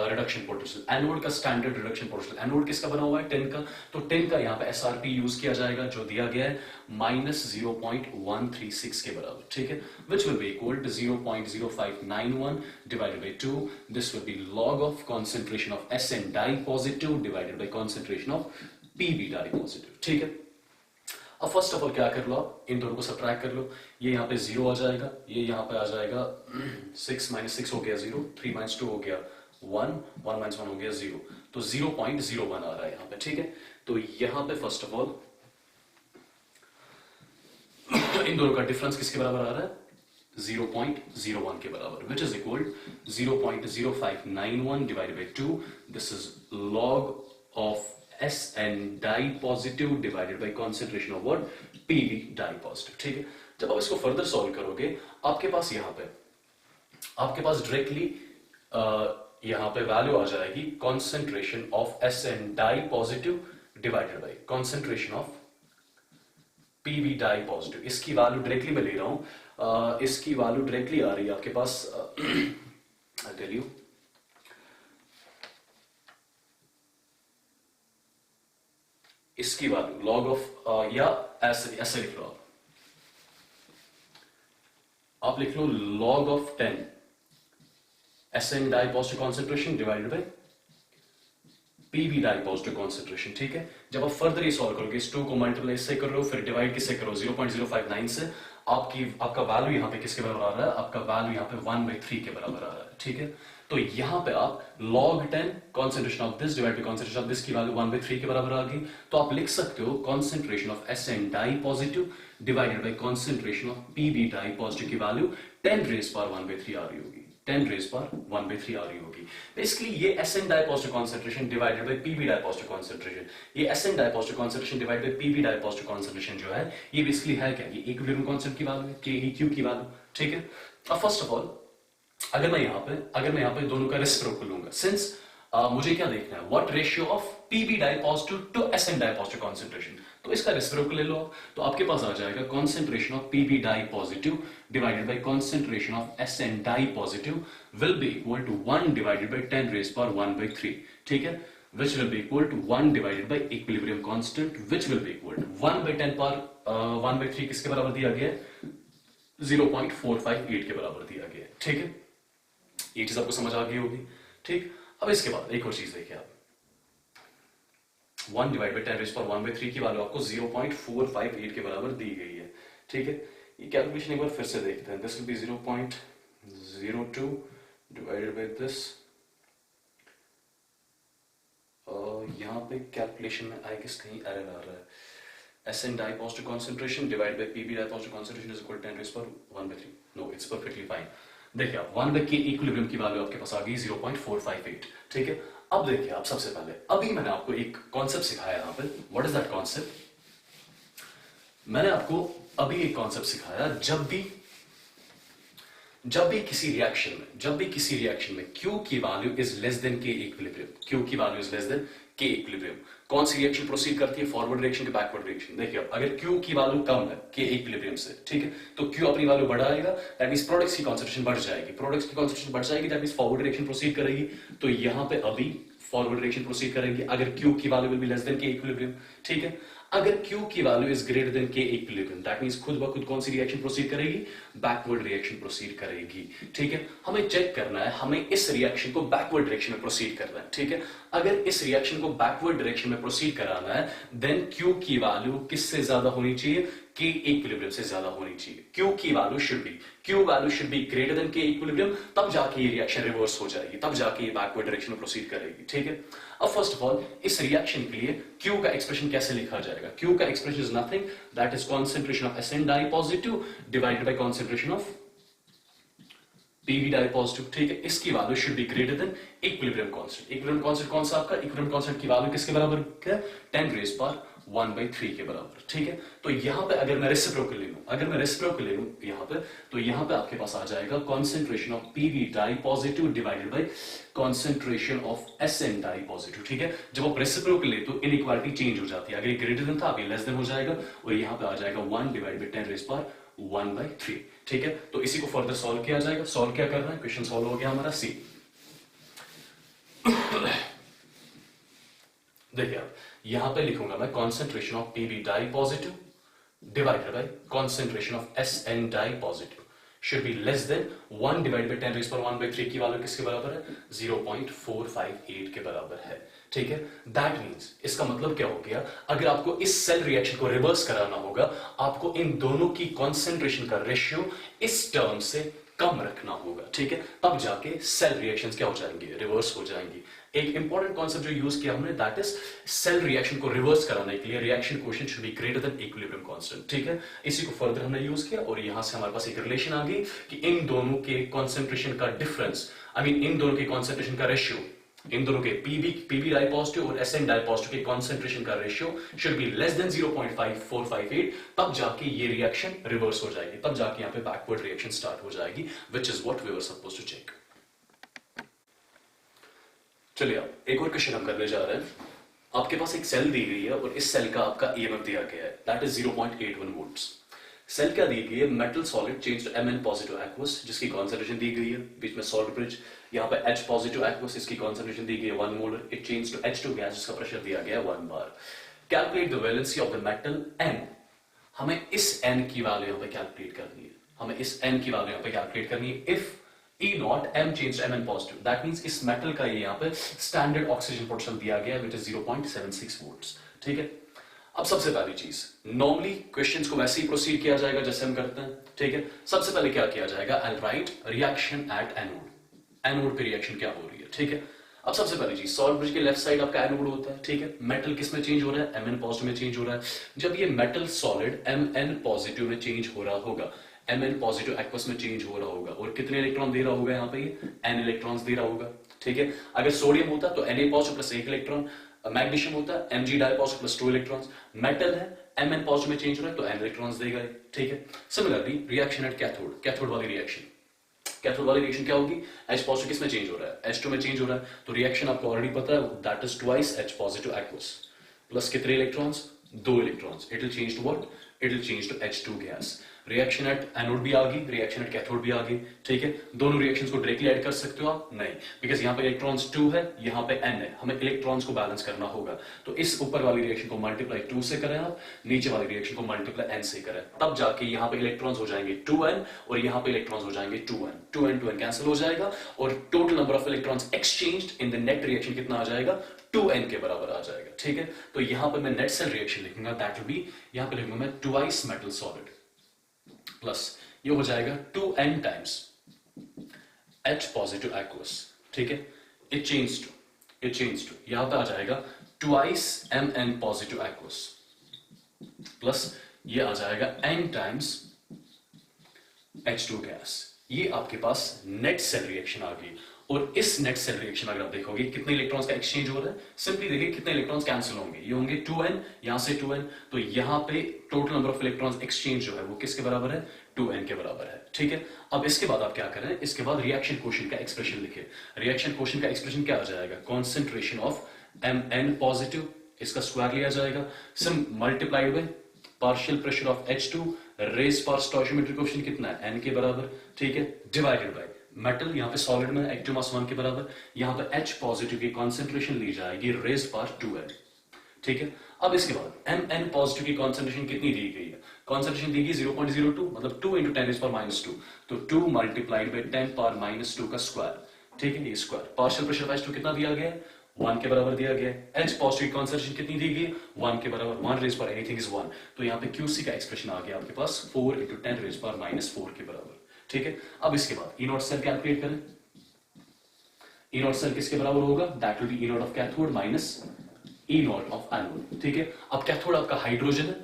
रिडक्शन पोटेंशियल, एनोड का स्टैंडर्ड रिडक्शन पोटेंशियल, एनोड किसका बना हुआ है, 10 का, तो 10 का यहाँ पे एसआरपी यूज किया जाएगा जो दिया गया है माइनस 0.136 के बराबर, ठीक है, which will be equal to 0.0591 divided by 2, this will be log of concentration of SN di positive divided by concentration of PB di positive, ठीक है। अब फर्स्ट ऑफ ऑल क्या कर लो, आप इन दोनों को सब्ट्रैक्ट कर लो, ये यहाँ पे 0 आ जाएगा, ये यहाँ पे आ जाएगा 6 माइनस 6 हो गया 0, 3 माइनस 2 हो गया 1, 1 माइनस 1 हो गया 0, तो 0.01 आ रहा है यहाँ पे, ठीक है। तो यहाँ पे फर्स्ट ऑफ ऑल इन दोनों का डिफरेंस किसके बराबर आ रहा है, 0.01 के बराबर, which is equal 0.0591 divided by 2, this is log of SN di positive divided by concentration of what, PB di positive, ठीक है। जब आप इसको फर्दर सॉल्व करोगे आपके पास यहां पे आपके पास डायरेक्टली यहां पे वैल्यू आ जाएगी concentration of SN di positive divided by concentration of PB di positive. इसकी वैल्यू डायरेक्टली मैं ले रहा हूं, इसकी वैल्यू डायरेक्टली आ रही है आपके पास, आई टेल यू, इसकी वैल्यू लॉग ऑफ या ऐसे लिख लो, आप लिख लो log of 10 SN di positive concentration divided by PB di positive concentration, ठीक है। जब आप फर्दर ये सॉल्व करोगे, इस 2 को मल्टीप्लाई इससे कर रहे हो, फिर डिवाइड किससे करो 0.059 से, आपका वैल्यू यहां पे किसके बराबर आ रहा है, आपका वैल्यू यहां पे 1/3 के बराबर आ रहा है, ठीक है। तो यहां पे आप log 10 concentration of this divide by concentration of this की वैल्यू 1/3 के बराबर आ गई, तो आप लिख सकते हो concentration of SN di positive divided by concentration of PB di positive की वैल्यू 10 रेज़ पावर 1/3 आ रही होगी, 10 रेज़ पावर 1/3 आ रही होगी। बेसिकली ये SN di positive concentration divided by PB di positive concentration, ये SN di positive concentration divide by PB di positive concentration जो है ये बेसिकली है क्या, ये इक्विलिब्रियम कांस्टेंट की वैल्यू है, KEQ की वैल्यू, ठीक है। अब फर्स्ट ऑफ ऑल अगर मैं यहाँ पे दोनों का रेसिप्रोकल लूंगा, सिंस मुझे क्या देखना है, what ratio of PB di positive to SN di positive concentration, तो इसका रेसिप्रोकल ले लो आप, तो आपके पास आ जाएगा concentration of PB di positive divided by concentration of SN di positive will be equal to 1 divided by 10 raise power 1/3, ठीक है, which will be equal to 1 divided by equilibrium constant, which will be equal to 1 by 10 power 1 by 3 किसके बराबर दिया गया है? 0.458 के बराबर दिया गया है। ठीक है, ये चीज आपको समझ आ गई होगी। ठीक, अब इसके बाद एक और चीज देखिए आप, 1 divide by 10 raise power 1 by 3 की वैल्यू आपको 0.458 के बराबर दी गई है। ठीक है, ये कैलकुलेशन एक बार फिर से देखते हैं। This will B 0.02 divided by this, यहाँ पे कैलकुलेशन में आई गेस कहीं एरर आ रहा है। Sn die positive concentration divided by Pb die positive concentration is equal to 10 raised power 1 by 3. No, it's perfectly fine. देखिए आप 1 by k इक्विलिब्रियम की value आपके पास आ गई 0.458। ठीक है, अब देखिए आप, सबसे पहले अभी मैंने आपको एक कॉन्सेप्ट सिखाया यहाँ पे। What is that concept? मैंने आपको अभी एक कॉन्सेप्ट सिखाया, जब भी किसी रिएक्शन में Q की value is less than K equilibrium, Q की value is less than K equilibrium, कौन सी रिएक्शन प्रोसीड करती है? फॉरवर्ड रिएक्शन के बैकवर्ड रिएक्शन। देखिए अब अगर Q की वैल्यू कम है K इक्विलिब्रियम से, ठीक है, तो Q अपनी वैल्यू बढ़ाएगा, दैट मींस प्रोडक्ट्स की कंसंट्रेशन बढ़ जाएगी, प्रोडक्ट्स की कंसंट्रेशन बढ़ जाएगी, that means forward reaction proceed करेगी। तो यहां पे अभी फॉरवर्ड रिएक्शन प्रोसीड करेगी अगर Q की value will be less than K equilibrium. ठीक है, अगर Q की value is greater than K equilibrium, that means खुद ब खुद कौन सी रिएक्शन प्रोसीड करेगी? बैकवर्ड रिएक्शन प्रोसीड करेगी। ठीक है, हमें चेक करना है, हमें इस रिएक्शन को बैकवर्ड डायरेक्शन में प्रोसीड करना है। ठीक है, अगर इस रिएक्शन को बैकवर्ड डायरेक्शन में प्रोसीड कराना है, देन Q की वैल्यू किससे ज्यादा होनी चाहिए? K इक्विलिब्रियम से ज्यादा होनी चाहिए। Q की value should be greater then K equilibrium, तब जाके ये रिएक्शन रिवर्स हो जाएगी, तब जाके ये बैकवर्ड डायरेक्शन में प्रोसीड करेगी। ठीक है, अब फर्स्ट ऑफ ऑल इस रिएक्शन के लिए Q का एक्सप्रेशन कैसे लिखा जाएगा? Q का expression is nothing, that is concentration of Sn di positive divided by concentration of Pb di positive. ठीक है, इसकी value should be greater than equilibrium constant. Equilibrium constant कौन सा आपका? इक्विलिब्रियम कांस्टेंट की वैल्यू किसके बराबर है? 10 रेज़ पावर 1 by 3 के बराबर। ठीक है, तो यहां पे अगर मैं रेसिप्रोकल ले लूं यहां पे, तो यहां पे आपके पास आ जाएगा concentration of Pb di positive divided by concentration of Sn di positive. ठीक है, जब आप रेसिप्रोकल ले तो इनइक्वालिटी चेंज हो जाती है, अगर ये ग्रेटर देन था अभी लेस देन हो जाएगा, और यहां पे आ जाएगा 1 divided by 10 raise power 1 by 3। ठीक है, तो इसी को फर्दर सॉल्व किया जाएगा। सॉल्व क्या करना है? क्वेश्चन सॉल्व हो गया हमारा सी। देखिए आप, यहां पे लिखूंगा मैं concentration of Pb di positive divided by concentration of Sn di positive should be less than 1 divided by 10 raised power 1 by 3 की वैल्यू किसके बराबर है? 0.458 के बराबर है। ठीक है, दैट मींस इसका मतलब क्या हो गया? अगर आपको इस सेल रिएक्शन को रिवर्स कराना होगा, आपको इन दोनों की कॉन्सेंट्रेशन का रेशियो इस टर्म से कम रखना होगा। ठीक है, तब जाके सेल रिएक्शंस क्या हो जाएंगे? रिवर्स हो जाएंगी। एक इंपॉर्टेंट कॉन्सेप्ट जो यूज किया हमने, दैट इज सेल रिएक्शन को रिवर्स कराने के लिए reaction coefficient should be greater than equilibrium constant. ठीक है, इसी को फर्दर हमने यूज किया और यहां से हमारे पास एक रिलेशन आ गई कि इन दोनों के कॉन्सेंट्रेशन का डिफरेंस, इन दोनों के कॉन्सेंट्रेशन का रेशियो, इन दोनों के Pb डाई पॉजिटिव और Sn डाई पॉजिटिव के कॉन्सेंट्रेशन का ratio should be less then 0.458, तब जाके ये रिएक्शन रिवर्स हो जाएगी, तब जाके यहां पे बैकवर्ड रिएक्शन स्टार्ट हो जाएगी, which is what we were supposed to check. चलिए आप एक और क्वेश्चन हम करने जा रहे हैं। आपके पास एक सेल दी गई है और इस सेल का आपका EMF दिया गया है, दैट इज 0.81 वोल्ट्स। सेल क्या दी गई है? Metal solid change to Mn positive aqueous, जिसकी कॉन्सेंट्रेशन दी गई है, बीच में सॉल्ट ब्रिज, यहाँ पे H पॉजिटिव एक्वस, इसकी कॉन्सेंट्रेशन दी गई है 1 molar, it change to H2 gas, जिसका प्रेशर दिया गया है 1 bar. Calculate the valency of the metal N। हमें इस N की वैल्यू यहाँ पे कैलकुलेट करनी है, if E naught M changed to Mn positive, that means इस मेटल का ये यहाँ पे स्टैंडर्ड ऑक्सीजन पोटेंशियल दिया गया है, which is 0.76 वोल्ट्स। ठीक है, अब सबसे पहली चीज, नॉर्मली क्वेश्चंस को वैसे ही प्रोसीड किया जाएगा जैसे हम करते हैं। ठीक है, सबसे पहले क्या किया जाएगा? I write reaction at anode. Anode पे रिएक्शन क्या हो रही है? ठीक है, अब सबसे पहली चीज, सॉल्ट ब्रिज के लेफ्ट साइड आपका एनोड होता है। ठीक है, मेटल किस में चेंज हो रहा है? Mn पॉजिटिव में चेंज हो रहा है। जब ये मेटल सॉलिड Mn पॉजिटिव में चेंज हो रहा होगा, Mn पॉजिटिव एक्वस में चेंज हो रहा होगा, और कितने इलेक्ट्रॉन दे रहा होगा? यहाँ पे ये n इलेक्ट्रॉन्स दे रहा होगा। ठीक है, अगर सोडियम होता तो Na positive plus 1 electron, magnesium होता है Mg di positive plus 2 electrons, metal है Mn पॉजिटिव में चेंज हो रहा है तो n इलेक्ट्रॉन्स देगा। ठीक है, similarly reaction at cathode, cathode वाली रिएक्शन क्या होगी? H पॉजिटिव किस में चेंज हो रहा है? H2 में चेंज हो रहा है, तो रिएक्शन आपको ऑलरेडी पता है, that is twice H positive aqueous plus कितने इलेक्ट्रॉन्स? दो electrons, it will change to what, it will change to H2 gas. Reaction at anode भी आ गई, रिएक्शन एट कैथोड भी आ गई, ठीक है। दोनों रिएक्शंस को डायरेक्टली ऐड कर सकते हो आप? नहीं, बिकॉज यहाँ पे इलेक्ट्रॉन्स 2 है, यहाँ पे n है, हमें इलेक्ट्रॉन्स को बैलेंस करना होगा। तो इस ऊपर वाली रिएक्शन को मल्टीप्लाई 2 से करें आप, नीचे वाली रिएक्शन को मल्टीप्लाई n से करें, तब जाके यहाँ पे इलेक्ट्रॉन्स हो जाएंगे 2n और यहाँ पे इलेक्ट्रॉन्स हो जाएंगे 2n कैंसिल हो जाएगा और total number of electrons exchanged in the net reaction कितना आ जाएगा? 2n के बराबर आ जाएगा, ठीक है। तो यहाँ पे मैं नेट सेल रिएक्शन लिखूंगा, दैट विल बी, यहाँ पे लिखूंगा मैं ट्वाइस मेटल सॉलिड प्लस ये हो जाएगा 2n times H positive aqueous, ठीक है। इट चेंज टू यहां पे आ जाएगा twice Mn positive aqueous plus ये आ जाएगा n टाइम्स H2 गैस। ये आपके पास नेट सेल रिएक्शन आ गई। और इस नेट सेल रिएक्शन अगर आप देखोगे कितने इलेक्ट्रॉन्स का एक्सचेंज हो रहा है, सिंपली देखिए कितने इलेक्ट्रॉन्स कैंसिल होंगे, ये होंगे 2n, यहां से 2n, तो यहां पे total number of electrons exchange जो है वो किसके बराबर है? 2n के बराबर है, ठीक है। अब इसके बाद आप क्या करें, इसके बाद रिएक्शन कोएफिशिएंट का एक्सप्रेशन लिखे। रिएक्शन कोएफिशिएंट का एक्सप्रेशन क्या आ जाएगा? कॉन्सेंट्रेशन ऑफ Mn पॉजिटिव, इसका स्क्वायर लिया जाएगा, सिम multiplied by partial pressure of H2 raise power stoichiometric coefficient कितना है? n के बराबर, ठीक है, डिवाइडेड बाय मेटल, यहाँ पे सॉलिड में एक्टिव मास 1 के बराबर, यहाँ पे H पॉजिटिव की कॉन्सेंट्रेशन ली जाएगी रेज्ड पावर 2n, ठीक है। अब इसके बाद Mn पॉजिटिव की कॉन्सेंट्रेशन कितनी दी गई है? कॉन्सेंट्रेशन दी गई 0.02, मतलब 2 into 10 raised power -2, तो 2 मल्टीप्लाइड बाय 10 पावर -2 का स्क्वायर, ठीक है, ये square. Partial pressure of H2 कितना दिया गया है? 1 के बराबर दिया गया है। H पॉजिटिव कॉन्सेंट्रेशन कितनी दी गई? 1 के बराबर, 1 raised power anything is 1, तो यहाँ पे QC का एक्सप्रेशन आ गया आपके पास 4 into 10 raised power -4 के बराबर, ठीक है। अब इसके बाद E0 सेल कैलकुलेट करें। E0 सेल किसके बराबर होगा? That will B E0 of cathode minus E0 of anode, ठीक है। अब कैथोड आपका हाइड्रोजन है,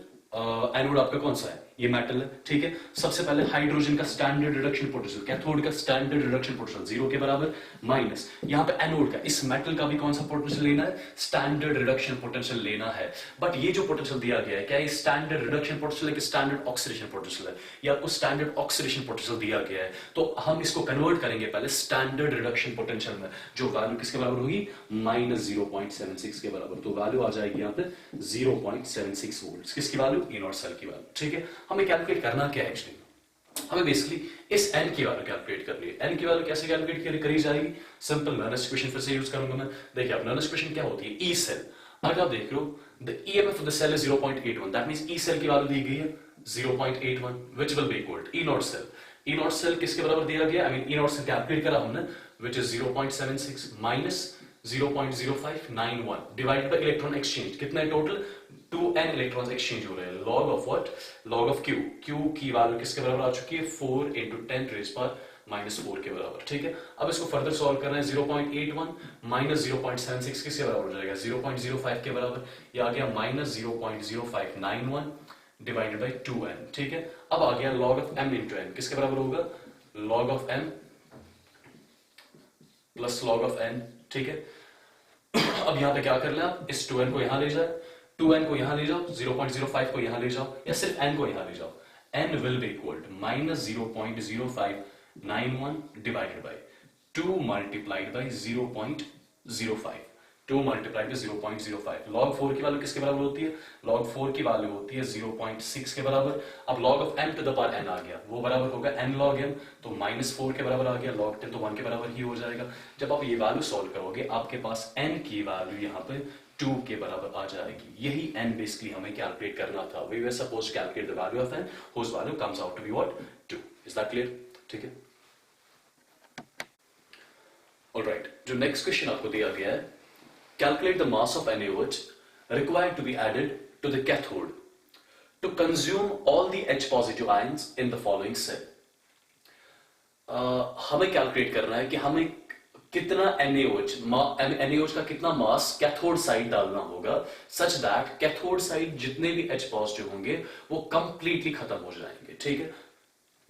एनोड आपका कौन सा है? ये मेटल है, ठीक है। सबसे पहले हाइड्रोजन का स्टैंडर्ड रिडक्शन पोटेंशियल, कैथोड का स्टैंडर्ड रिडक्शन पोटेंशियल 0 के बराबर, माइनस यहाँ पे एनोड का, इस मेटल का भी कौन सा पोटेंशियल लेना है? स्टैंडर्ड रिडक्शन पोटेंशियल लेना है। बट ये जो पोटेंशियल दिया गया है, क्या ये स्टैंडर्ड रिडक्शन पोटेंशियल है कि स्टैंडर्ड ऑक्सीडेशन पोटेंशियल है? ये आपको स्टैंडर्ड ऑक्सीडेशन पोटेंशियल दिया गया है, तो हम इसको कन्वर्ट करेंगे पहले स्टैंडर्ड रिडक्शन पोटेंशियल में, जो वैल्यू किसके बराबर होगी? -0.76 के बराबर, तो वैल्यू आ जाएगी यहाँ पे 0.76 वोल्ट। किसकी वैल्यू? E0 सेल की वैल्यू, ठीक है। हमें कैलकुलेट करना क्या है एक्चुअली? हमें बेसिकली इस n की वैल्यू कैलकुलेट करनी है। n की वैल्यू कैसे कैलकुलेट करी जाएगी? सिंपल नर्नेस्ट इक्वेशन फिर से यूज करूंगा मैं। देखिए आप नर्नेस्ट इक्वेशन क्या होती है? E सेल, अगर आप देख लो the EMF of the cell is 0.81, that means E cell की वैल्यू दी गई है 0.81 which will be equal to E0 cell. E0 cell किसके बराबर दिया गया? I mean E0 cell calculate करा हमने, which is 0.76 minus 0.0591 divided bye electron exchange, कितना है टोटल? 2n इलेक्ट्रॉन्स एक्सचेंज हो रहे हैं। Log of what? Log of Q। Q की वैल्यू किसके बराबर आ चुकी है? 4 into 10 raised power -4 के बराबर, ठीक है। अब इसको फर्दर सॉल्व करना है, 0.81 माइनस 0.76 किसके बराबर हो जाएगा? 0.05 के बराबर, ये आ गया -0.0591 डिवाइडेड बाय 2n, ठीक है। अब आ गया log of m into n, किसके बराबर होगा? Log of m plus log of n, ठीक है। अब यहां पे क्या कर ले आप? इस 2n को यहां ले जाए, 2n को यहां ले जाओ, 0.05 को यहां ले जाओ, या सिर्फ n को यहां ले जाओ। n will be equal to -0.0591 divided by 2 multiplied by 0.05, 2 multiplied by 0.05। log 4 की वैल्यू किसके बराबर होती है? log 4 की वैल्यू होती है 0.6 के बराबर। अब log of m to the power n आ गया, वो बराबर होगा n log m, तो -4 के बराबर आ गया, log 10 तो 1 के बराबर ही हो जाएगा। जब आप ये वैल्यू सॉल्व करोगे आपके पास n की वैल्यू यहाँ पे 2 के बराबर आ जाएगी। यही n बेसिकली हमें कैलकुलेट करना था। We were supposed to calculate the value of n whose value comes out to be what? 2. Is that clear? ठीक है। Alright, जो next question आपको दिया गया है, calculate the mass of NaOH required to be added to the cathode to consume all the H positive ions in the following cell. हमें calculate करना है कि हमें कितना NaOH का कितना मास कैथोड साइड डालना होगा सच दैट कैथोड साइड जितने भी H पॉजिटिव होंगे वो कंप्लीटली खत्म हो जाएंगे, ठीक है।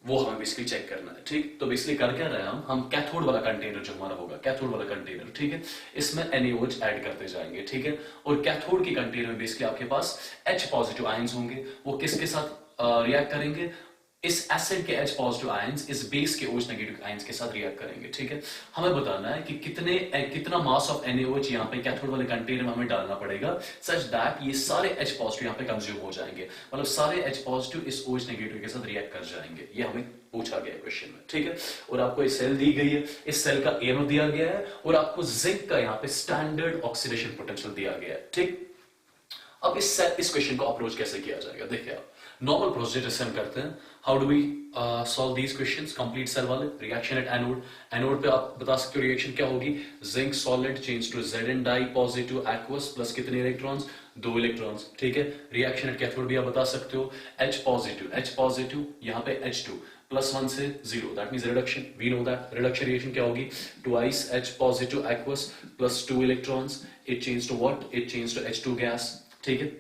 वो हमें बेसिकली चेक करना है, ठीक। तो बेसिकली कर क्या रहे हैं हम कैथोड वाला कंटेनर जो हमारा होगा, कैथोड वाला कंटेनर, ठीक है, इसमें NaOH ऐड करते जाएंगे, ठीक है। और कैथोड की कंटेनर में बेसिकली आपके पास H पॉजिटिव आयंस होंगे, वो किसके साथ रिएक्ट करेंगे? इस एसिड के H पॉजिटिव आयंस इस बेस के OH नेगेटिव आयंस के साथ रिएक्ट करेंगे, ठीक है। हमें बताना है कि कितना मास ऑफ NaOH यहाँ पे कैथोड वाले कंटेनर में हमें डालना पड़ेगा सच दैट ये सारे H पॉजिटिव यहाँ पे कंज्यूम हो जाएंगे, मतलब सारे H पॉजिटिव इस OH नेगेटिव के साथ रिएक्ट कर जाएंगे। ये हमें पूछा गया क्वेश्चन में, ठीक है। और आपको एक सेल दी गई है, इस सेल का एनो दिया गया है और आपको जिंक का यहाँ पे स्टैंडर्ड ऑक्सीडेशन पोटेंशियल दिया गया है, ठीक। अब इस क्वेश्चन को अप्रोच कैसे किया जाएगा, देखिए आप नॉर्मल प्रोसीजर जैसे हम करते हैं। How do we solve these questions, complete cell वाले रिएक्शन एट एनोड। एनोड पे आप बता सकते हो रिएक्शन क्या होगी, zinc solid change to Zn di positive aqueous plus कितने इलेक्ट्रॉन्स, 2 इलेक्ट्रॉन्स, ठीक है। रिएक्शन एट कैथोड भी आप बता सकते हो, H पॉजिटिव यहाँ पे H2 +1 से 0, that means reduction. We know that reduction reaction क्या होगी, twice H positive aqueous plus 2 electrons, it change to what, it change to H2 gas, ठीक है।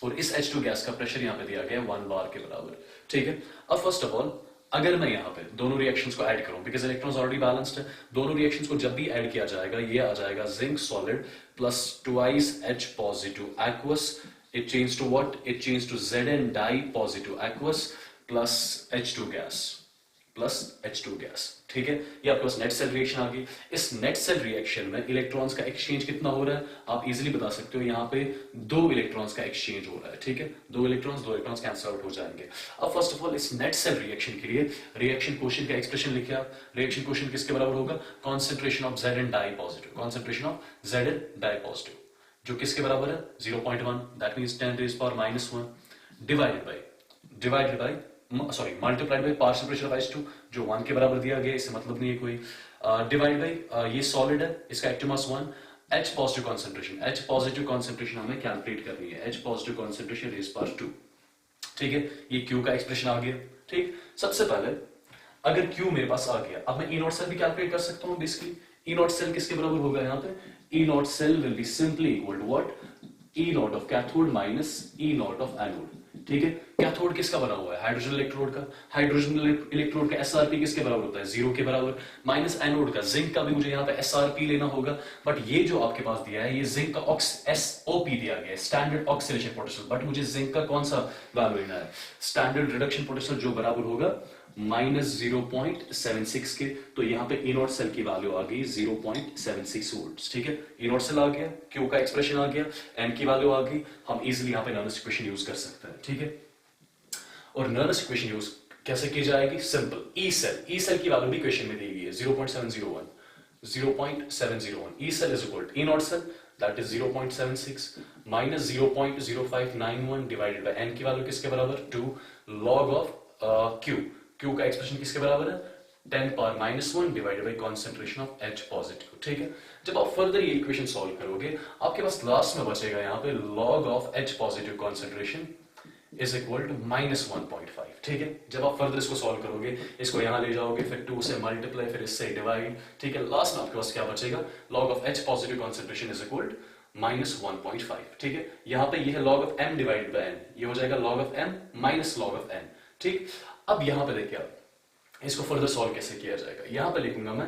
और इस H2 गैस का प्रेशर यहाँ पे दिया गया है 1 बार के बराबर, ठीक है। अब फर्स्ट ऑफ ऑल अगर मैं यहाँ पे दोनों रिएक्शंस को ऐड करूं, बिकॉज इलेक्ट्रॉन्स ऑलरेडी बैलेंस्ड है, दोनों रिएक्शंस को जब भी ऐड किया जाएगा ये आ जाएगा zinc solid plus twice H positive aqueous, it change to what, it change to Zn di positive aqueous plus H2 gas, ठीक है। ये आपके पास नेट सेल रिएक्शन आ गई। इस नेट सेल रिएक्शन में इलेक्ट्रॉन्स का एक्सचेंज कितना हो रहा है, आप इजीली बता सकते हो, यहाँ पे 2 इलेक्ट्रॉन्स का एक्सचेंज हो रहा है, ठीक है। 2 इलेक्ट्रॉन्स कैंसिल आउट हो जाएंगे। अब फर्स्ट ऑफ ऑल इस नेट सेल रिएक्शन के लिए रिएक्शन क्वोशिएंट का एक्सप्रेशन लिखिए आप। रिएक्शन क्वोशिएंट किसके बराबर होगा, concentration of Zn di positive, concentration of Zn di positive जो किसके बराबर है 0.1, that means 10⁻⁻1 divided by multiplied by partial pressure of H2 जो 1 के बराबर दिया गया, इससे मतलब नहीं है कोई, डिवाइड बाय ये सॉलिड है, इसका active mass 1, H positive concentration हमें कैलकुलेट करनी है, H positive concentration rays power 2, ठीक है। ये Q का एक्सप्रेशन आ गया, ठीक। सबसे पहले अगर Q मेरे पास आ गया, अब मैं E नॉट सेल भी कैलकुलेट कर सकता हूं। बेसिकली E नॉट सेल किसके बराबर होगा, यहाँ पे E not cell will be simply equal to what, E not of cathode minus E not of anode, ठीक है। कैथोड किसका बना हुआ है, हाइड्रोजन इलेक्ट्रोड का, हाइड्रोजन इलेक्ट्रोड का SRP किसके बराबर होता है 0 के बराबर, माइनस एनोड का जिंक का भी मुझे यहाँ पे SRP लेना होगा, बट ये जो आपके पास दिया है ये जिंक का SOP दिया गया है, स्टैंडर्ड ऑक्सीडेशन पोटेंशियल, बट मुझे जिंक का कौन सा वैल्यू लेना है, स्टैंडर्ड रिडक्शन पोटेंशियल जो बराबर होगा -0.76 के। तो यहाँ पे E नॉट सेल की वैल्यू आ गई 0.76 वोल्ट्स, ठीक है। E नॉट सेल आ गया, Q का एक्सप्रेशन आ गया, N की वैल्यू आ गई, हम इजीली यहाँ पे नर्वस इक्वेशन यूज कर सकते हैं, ठीक है। और नर्वस इक्वेशन यूज कैसे की जाएगी, सिंपल, E सेल की वैल्यू भी क्वेश्चन में दी गई है 0.701 E cell is equal to E not cell that is 0.76 minus 0.0591 divided by N की वैल्यू किसके बराबर 2 लॉग ऑफ Q का एक्सप्रेशन किसके बराबर है 10⁻⁻1 divided by concentration of H positive, ठीक है। जब आप फर्दर ये इक्वेशन सॉल्व करोगे आपके पास लास्ट में बचेगा यहाँ पे log of H positive concentration is equal to -1.5, ठीक है। जब आप फर्दर इसको सॉल्व करोगे, इसको यहां ले जाओगे, फिर 2 से मल्टीप्लाई, फिर इससे डिवाइड, ठीक है। लास्ट में आपके पास क्या बचेगा, log of H positive concentration is equal to -1.5, ठीक है। यहां पे ये है log of m divided by n, ये हो जाएगा log of m minus log of n, ठीक। अब यहां पे देखिए आप इसको फर्दर सॉल्व कैसे किया जाएगा, यहां पे लिखूंगा मैं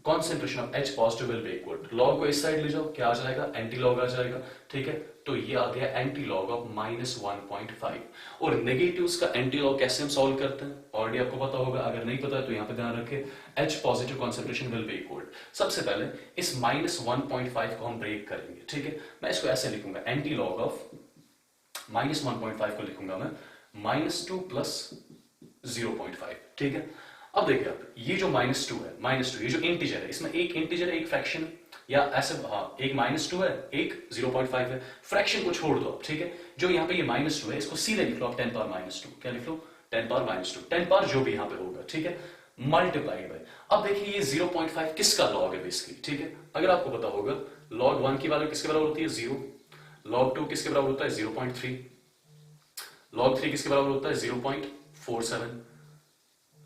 concentration of H positive will be equal to, log को इस साइड ले जाओ, क्या आ जाएगा एंटी लॉग आ जाएगा, ठीक है। तो ये आ गया एंटी लॉग ऑफ -1.5। और नेगेटिव्स का एंटी लॉग कैसे हम सॉल्व करते हैं ऑलरेडी आपको पता होगा, अगर नहीं पता है तो यहाँ पे ध्यान रखें, H positive concentration will be equal, सबसे पहले इस -1.5 को हम ब्रेक करेंगे, ठीक है। मैं इसको ऐसे लिखूंगा, एंटी लॉग ऑफ -1.5 को लिखूंगा मैं -2 + 0.5, ठीक है। अब देखिए आप ये जो -2 है, ये जो इंटीजर है, इसमें एक इंटीजर है एक फ्रैक्शन, या ऐसे हाँ एक -2 है एक 0.5 है, फ्रैक्शन को छोड़ दो, ठीक है। जो यहाँ पे ये -2 है इसको सीधे लिख लो आप 10⁻², क्या लिख लो 10⁻², 10 पावर जो भी यहाँ पे होगा, ठीक है, मल्टीप्लाइड बाय। अब देखिए ये 0.5 किसका लॉग है बेसिकली, ठीक है। अगर आपको पता होगा log 1 की वैल्यू किसके बराबर होती है 0, log 2 किसके बराबर होता है 0.3, log 3 किसके बराबर होता है 0.47,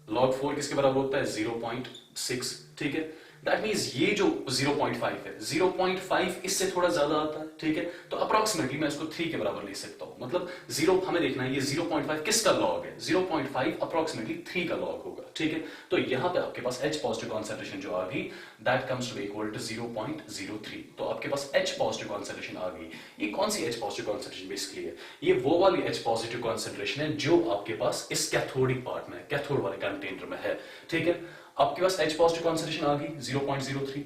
log 4 किसके बराबर होता है 0.6, ठीक है। दैट मींस ये जो 0.5 है, 0.5 इससे थोड़ा ज्यादा आता है, ठीक है, तो अप्रोक्सीमेटली मैं इसको 3 के बराबर ले सकता हूं। मतलब जीरो हमें देखना है ये 0.5 किसका लॉग है, 0.5 अप्रोक्सीमेटली 3 का लॉग होगा, ठीक है। तो यहां पे आपके पास H पॉजिटिव कॉन्सेंट्रेशन जो आ गई that comes to equal to 0.03। तो आपके पास H पॉजिटिव कॉन्सेंट्रेशन आ गई। ये कौन सी H पॉजिटिव कॉन्सेंट्रेशन बेसिकली है, ये वो वाली H पॉजिटिव कॉन्सेंट्रेशन है जो आपके पास इस कैथोडिक पार्ट में, कैथोड वाले कंटेनर में है, ठीक है। आपके पास H पॉजिटिव कॉन्सेंट्रेशन आ गई 0.03।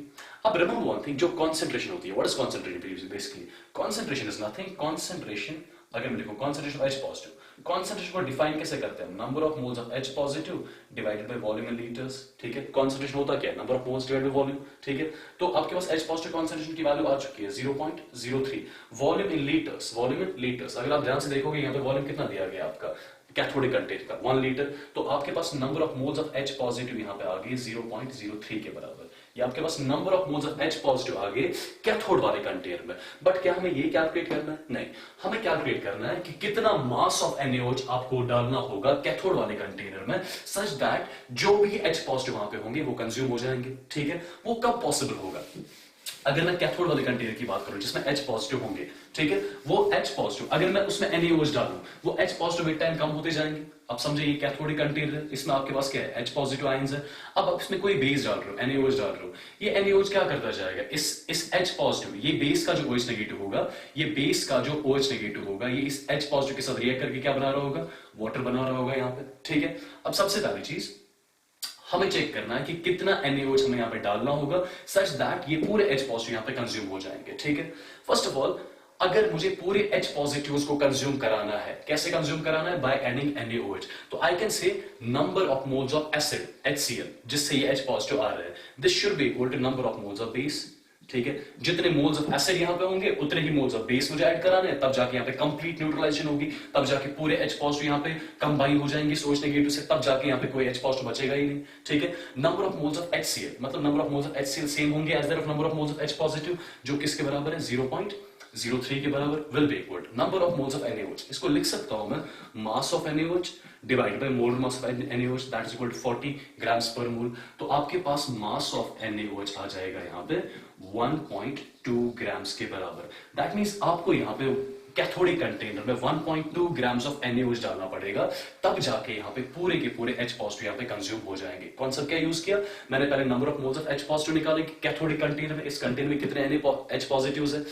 अब रिमेंबर वन थिंग, जो कॉन्सेंट्रेशन होती है, what is concentration basically, concentration is nothing, concentration अगर मैं लिखूं concentration of H positive, concentration को डिफाइन कैसे करते हैं, number of moles of H positive divided bye volume in litres, ठीक है। कॉन्सेंट्रेशन होता क्या है, number of moles divided by volume, ठीक है। तो आपके पास H पॉजिटिव कॉन्सेंट्रेशन की वैल्यू आ चुकी है 0.03, volume in litres, volume in litres अगर आप ध्यान से देखोगे यहाँ पे वॉल्यूम कितना दिया गया आपका कैथोडिक कंटेनर का 1 लीटर, तो आपके पास number of moles of H positive यहाँ पे आ गई 0.03 के बराबर। ये आपके पास number of moles of H positive आ गए कैथोड वाले कंटेनर में। बट क्या हमें ये कैलकुलेट करना है, नहीं, हमें कैलकुलेट करना है कि कितना मास ऑफ NaOH आपको डालना होगा कैथोड वाले कंटेनर में सच दैट जो भी H पॉजिटिव वहां पे होंगे वो कंज्यूम हो जाएंगे, ठीक है। वो कब पॉसिबल होगा, अगर मैं कैथोड वाले कंटेनर की बात करूं जिसमें H पॉजिटिव होंगे, ठीक है, वो H पॉजिटिव अगर मैं उसमें NaOH डालूं वो H पॉजिटिव विद टाइम कम होते जाएंगे। अब समझे ये कैथोडिक कंटेनर है, इसमें आपके पास क्या है H पॉजिटिव आयंस है। अब आप इसमें कोई बेस डाल रहे हो, NaOH डाल रहे हो, ये NaOH क्या करता जाएगा, इस H पॉजिटिव, ये बेस का जो OH नेगेटिव होगा, ये बेस का जो OH नेगेटिव होगा, ये इस H पॉजिटिव के साथ रिएक्ट करके क्या बना रहा होगा, वाटर बना रहा होगा यहाँ पे, ठीक है। अब सबसे पहली चीज हमें चेक करना है कि कितना NaOH हमें यहाँ पे डालना होगा सच दैट ये पूरे H पॉजिटिव यहाँ पे कंज्यूम हो जाएंगे, ठीक है। फर्स्ट ऑफ ऑल अगर मुझे पूरे H पॉजिटिव्स को कंज्यूम कराना है, कैसे कंज्यूम कराना है, बाय एडिंग NaOH, तो I can say number of moles of acid HCl जिससे ये H पॉजिटिव आ रहा है, this should be equal to number of moles of base, ठीक है। जितने मोल्स ऑफ एसिड यहाँ पे होंगे उतने ही मोल्स ऑफ बेस मुझे ऐड कराने हैं, तब जाके यहाँ पे कंप्लीट न्यूट्रलाइजेशन होगी, तब जाके पूरे H पॉजिटिव यहाँ पे कंबाइन हो जाएंगे सोच नेगेटिव से, तब जाके यहाँ पे कोई H पॉजिटिव बचेगा ही नहीं, ठीक है। Number of moles of HCl मतलब number of moles of HCl same होंगे as that of number of moles of H positive जो किसके बराबर है 0.03 के बराबर, will be equal to number of moles of NaOH, इसको लिख सकता हूं मैं mass of NaOH divided by mole mass of NaOH that is equal to 40 grams per mole. तो आपके पास मास ऑफ NaOH आ जाएगा यहाँ पे 1.2 ग्राम्स के बराबर। दैट मींस आपको यहाँ पे कैथोडिक कंटेनर में 1.2 ग्राम्स ऑफ NaOH डालना पड़ेगा, तब जाके यहाँ पे पूरे के पूरे H पॉजिटिव यहाँ पे कंज्यूम हो जाएंगे। कॉन्सेप्ट क्या यूज किया मैंने, पहले number of moles of H positive निकाले कैथोडिक कंटेनर में, इस कंटेनर में कितने H पॉजिटिव्स है,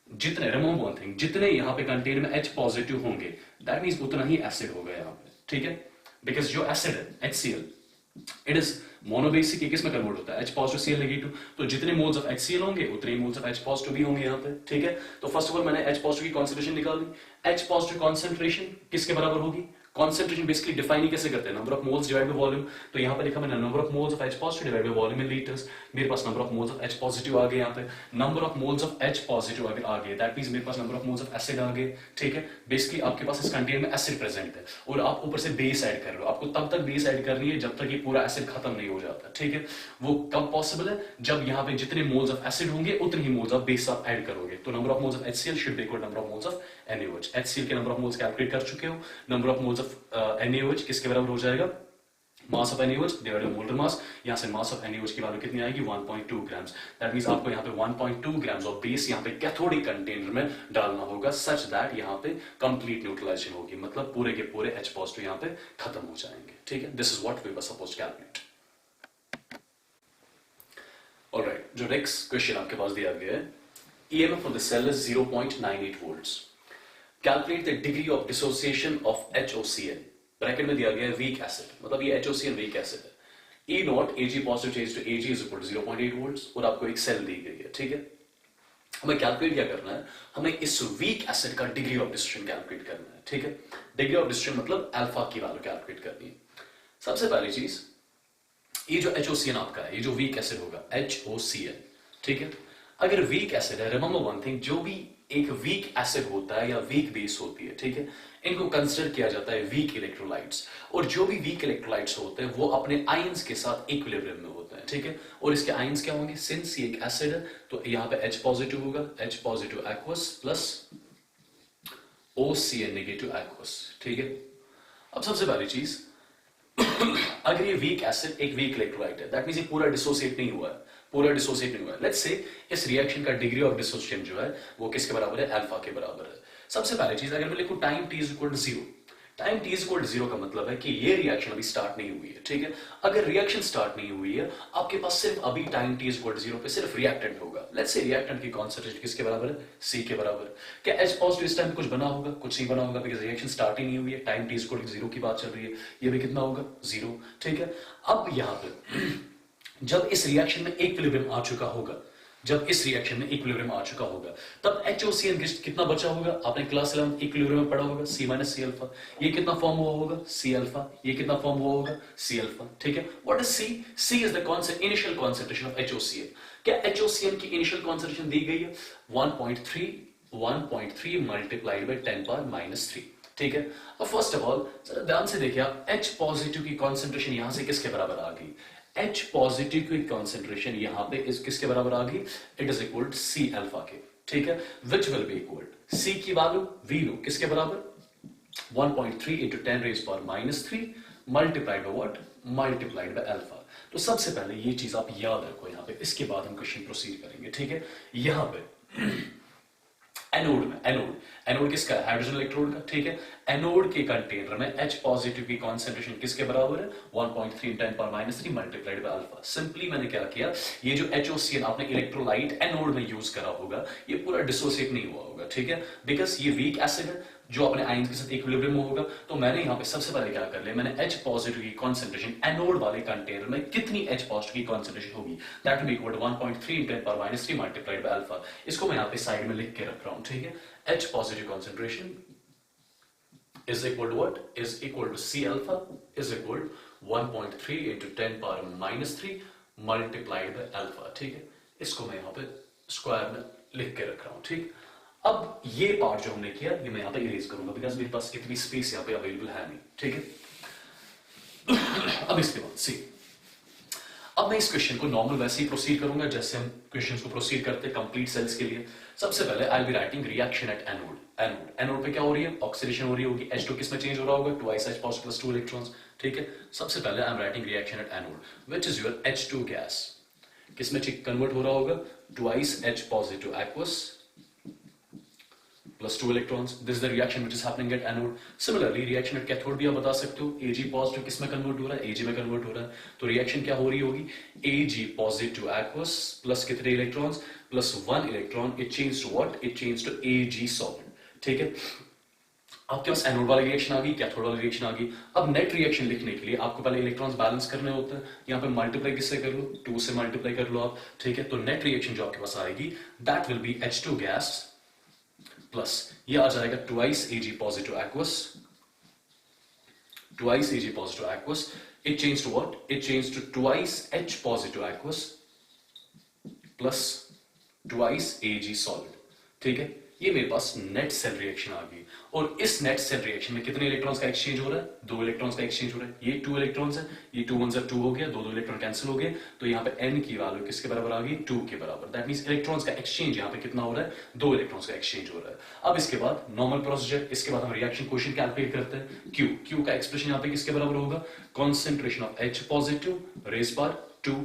जितने रिमेंबर वन थिंग, जितने यहाँ पे कंटेनर में H पॉजिटिव होंगे दैट मींस उतना ही एसिड होगा यहाँ पे, ठीक है। बिकॉज जो एसिड है HCl इट इज मोनोबेसिक, किस में कन्वर्ट होता है H पॉजिटिव Cl नेगेटिव, तो जितने मोल्स ऑफ HCl होंगे उतने ही मोल्स ऑफ H पॉजिटिव भी होंगे यहाँ पे, ठीक है। तो फर्स्ट ऑफ ऑल मैंने H पॉजिटिव की कॉन्सेंट्रेशन निकाल ली। H पॉजिटिव कॉन्सेंट्रेशन किसके बराबर होगी, कॉन्सेंट्रेशन बेसिकली डिफाइन ही कैसे करते हैं, number of moles divide by volume. तो यहाँ पे लिखा मैंने number of moles of H positive divide by volume in litres, मेरे पास number of moles of H positive आ गए, यहाँ पे number of moles of H positive अगर आ गए दैट मींस मेरे पास number of moles of acid आ गए, ठीक है। बेसिकली आपके पास इस कंटेनर में एसिड प्रेजेंट है और आप ऊपर से बेस ऐड कर रहे हो, आपको तब तक बेस ऐड करनी है जब तक ये पूरा एसिड खत्म नहीं हो जाता, ठीक है। वो कब पॉसिबल है, जब यहाँ पे जितने मोल्स ऑफ एसिड होंगे उतने ही मोल्स ऑफ बेस आप ऐड करोगे। तो number of moles of HCl should be equal number of moles of NaOH। HCl के नंबर ऑफ मोल्स कैलकुलेट कर चुके हो, number of moles of NaOH किसके बराबर हो जाएगा, मास of NaOH divided by molar mass. यहां से मास ऑफ NaOH की वैल्यू कितनी आएगी 1.2 ग्राम्स। दैट मींस आपको यहां पे 1.2 ग्राम्स ऑफ बेस यहां पे कैथोडिक कंटेनर में डालना होगा सच दैट यहां पे कंप्लीट न्यूट्रलाइजेशन होगी, मतलब पूरे के पूरे H पॉजिटिव यहां पे खत्म हो जाएंगे, ठीक है। This is what we were supposed to calculate. Alright, जो नेक्स्ट क्वेश्चन आपके पास दिया गया है, EMF of the cell is 0.98 volts. Calculate the degree of dissociation of HOCl. Bracket में दिया गया है वीक एसिड, मतलब ये HOCl वीक एसिड है। E not Ag positive change to Ag is equal to 0.8 volts और आपको एक सेल दी गई है, ठीक है। हमें कैलकुलेट क्या करना है, हमें इस वीक एसिड का डिग्री ऑफ डिसोसिएशन कैलकुलेट करना है, ठीक है। डिग्री ऑफ डिसोसिएशन मतलब अल्फा की वैल्यू कैलकुलेट करनी है। सबसे पहली चीज, ये जो HOCl आपका है, ये जो वीक एसिड होगा HOCl, ठीक है। अगर वीक एसिड है, रिमेंबर वन थिंग, जो भी एक वीक एसिड होता है या वीक बेस होती है, ठीक है, इनको कंसिडर किया जाता है वीक इलेक्ट्रोलाइट्स। और जो भी वीक इलेक्ट्रोलाइट्स होते हैं वो अपने आयंस के साथ इक्विलिब्रियम में होते हैं, ठीक है। और इसके आयंस क्या होंगे, सिंस ये एक एसिड है तो यहाँ पे H पॉजिटिव होगा, H positive aqueous plus OCl negative aqueous, ठीक है। अब सबसे पहली चीज, अगर ये वीक एसिड एक वीक इलेक्ट्रोलाइट है दैट मींस ये पूरा डिसोसिएट नहीं हुआ है, पूरा डिसोसिएट नहीं हुआ है। लेट्स से इस रिएक्शन का डिग्री ऑफ डिसोसिएशन जो है वो किसके बराबर है, अल्फा के बराबर है। सबसे पहली चीज अगर मैं लिखूं time t is equal to 0, time t is equal to 0 का मतलब है कि ये रिएक्शन अभी स्टार्ट नहीं हुई है, ठीक है। अगर रिएक्शन स्टार्ट नहीं हुई है, आपके पास सिर्फ अभी time t is equal to 0 पे सिर्फ रिएक्टेंट होगा। लेट्स से रिएक्टेंट की कॉन्सेंट्रेशन किसके बराबर है, c के बराबर। क्या H पॉजिटिव इस टाइम कुछ बना होगा, कुछ नहीं बना होगा, बिकॉज रिएक्शन स्टार्ट ही नहीं हुई है, time t is equal to 0 की बात चल रही है, ये भी कितना होगा 0, ठीक है। अब यहां पे जब इस रिएक्शन में इक्विलिब्रियम आ चुका होगा, जब इस रिएक्शन में इक्विलिब्रियम आ चुका होगा, तब HOCN कितना बचा होगा, आपने क्लास 11 इक्विलिब्रियम में पढ़ा होगा, C माइनस सी अल्फा। ये कितना फॉर्म हुआ होगा, C अल्फा। ये कितना फॉर्म हुआ होगा, C अल्फा, ठीक है। What is C? C is the initial concentration of HOCN। क्या HOCN की इनिशियल कॉन्सेंट्रेशन दी गई है 1.3 मल्टीप्लाइड बाय 10 पावर माइनस 3, ठीक है। अब फर्स्ट ऑफ ऑल जरा ध्यान से देखिए आप, H पॉजिटिव की कॉन्सेंट्रेशन यहां से किसके बराबर आ गई, H पॉजिटिव की कॉन्सेंट्रेशन यहां पे इस किसके बराबर आ गई, it is equal to C alpha के, ठीक है। Which will be equal C की वैल्यू V लो किसके बराबर 1.3 into 10 raised power minus 3 multiplied by what, multiplied by alpha. तो सबसे पहले ये चीज आप याद रखो यहां पे, इसके बाद हम क्वेश्चन प्रोसीड करेंगे, ठीक है। यहां पे एनोड में, एनोड किसका है, हाइड्रोजन इलेक्ट्रोड का, ठीक है। एनोड के कंटेनर में H पॉजिटिव की कॉन्सेंट्रेशन किसके बराबर है 1.3 10 power minus 3 multiplied by alpha. Simply मैंने क्या किया, ये जो HOCN आपने इलेक्ट्रोलाइट एनोड में यूज करा होगा, ये पूरा डिसोसिएट नहीं हुआ होगा, ठीक है, बिकॉज ये वीक एसिड है जो अपने आयंस के साथ इक्विलिब्रियम में होगा। तो मैंने यहाँ पे सबसे पहले क्या कर लिया, मैंने H पॉजिटिव की कॉन्सेंट्रेशन एनोड वाले कंटेनर में कितनी H पॉजिटिव की कॉन्सेंट्रेशन होगी, that will be equal to 1.3 10 power minus 3 multiplied by alpha. इसको मैं यहाँ पे साइड में लिख के रख रहा हूँ, ठीक है। H positive concentration is equal to what, is equal to C alpha is equal to 1.3 into 10 power minus 3 multiplied by alpha, ठीक है। इसको मैं यहाँ पे स्क्वायर में लिख के रख रहा हूँ, ठीक। अब ये पार्ट जो हमने किया ये मैं यहाँ पे इरेज करूंगा, बिकॉज मेरे पास इतनी स्पेस यहाँ पे अवेलेबल है नहीं, ठीक है। अब इसके बाद सी, अब मैं इस क्वेश्चन को नॉर्मल वैसे ही प्रोसीड करूंगा जैसे हम क्वेश्चंस को प्रोसीड करते हैं कंप्लीट सेल्स के लिए। सबसे पहले I be writing reaction at anode. Anode पे क्या हो रही है, ऑक्सीडेशन हो रही होगी, H2 किस में चेंज हो रहा होगा, twice H positive plus 2 electrons, ठीक है। सबसे पहले I am writing reaction at anode, which is your H2 gas, किस में कन्वर्ट हो रहा होगा, twice H positive aqueous plus 2 electrons. This is the reaction which is happening at anode. Similarly, reaction at cathode भी आप बता सकते हो, Ag positive किस में convert हो रहा है, Ag में convert हो रहा है। तो reaction क्या हो रही होगी, Ag positive aqueous plus कितने electrons, plus 1 electron, it changed to what, it changed to Ag solid, ठीक है। आपके पास एनोड वाली रिएक्शन आ गई, कैथोड वाली रिएक्शन आ गई। अब नेट रिएक्शन लिखने के लिए आपको पहले इलेक्ट्रॉन्स बैलेंस करने होते हैं, यहाँ पे मल्टीप्लाई किससे कर लो, 2 से मल्टीप्लाई कर लो आप, ठीक है। तो नेट रिएक्शन जो आपके पास आएगी that will be H2 gas plus ये आ जाएगा twice Ag positive aqueous, twice Ag positive aqueous, it change to what, it change to twice H positive aqueous plus twice Ag solid, ठीक है। ये मेरे पास नेट सेल रिएक्शन आ गई, और इस नेट सेल रिएक्शन में कितने इलेक्ट्रॉन्स का एक्सचेंज हो रहा है, 2 इलेक्ट्रॉन्स का एक्सचेंज हो रहा है। ये 2 इलेक्ट्रॉन्स है, ये 2 1 2 हो गया, 2 इलेक्ट्रॉन कैंसिल हो गए, तो यहाँ पे n की वैल्यू किसके बराबर आ गई, 2 के बराबर। दैट मींस इलेक्ट्रॉन्स का एक्सचेंज यहाँ पे कितना हो रहा है, 2 इलेक्ट्रॉन्स का एक्सचेंज हो रहा है। अब इसके बाद नॉर्मल प्रोसीजर, इसके बाद हम रिएक्शन क्वोशिएंट कैलकुलेट करते हैं। Q का एक्सप्रेशन यहाँ पे किसके बराबर होगा, concentration of H positive raise power 2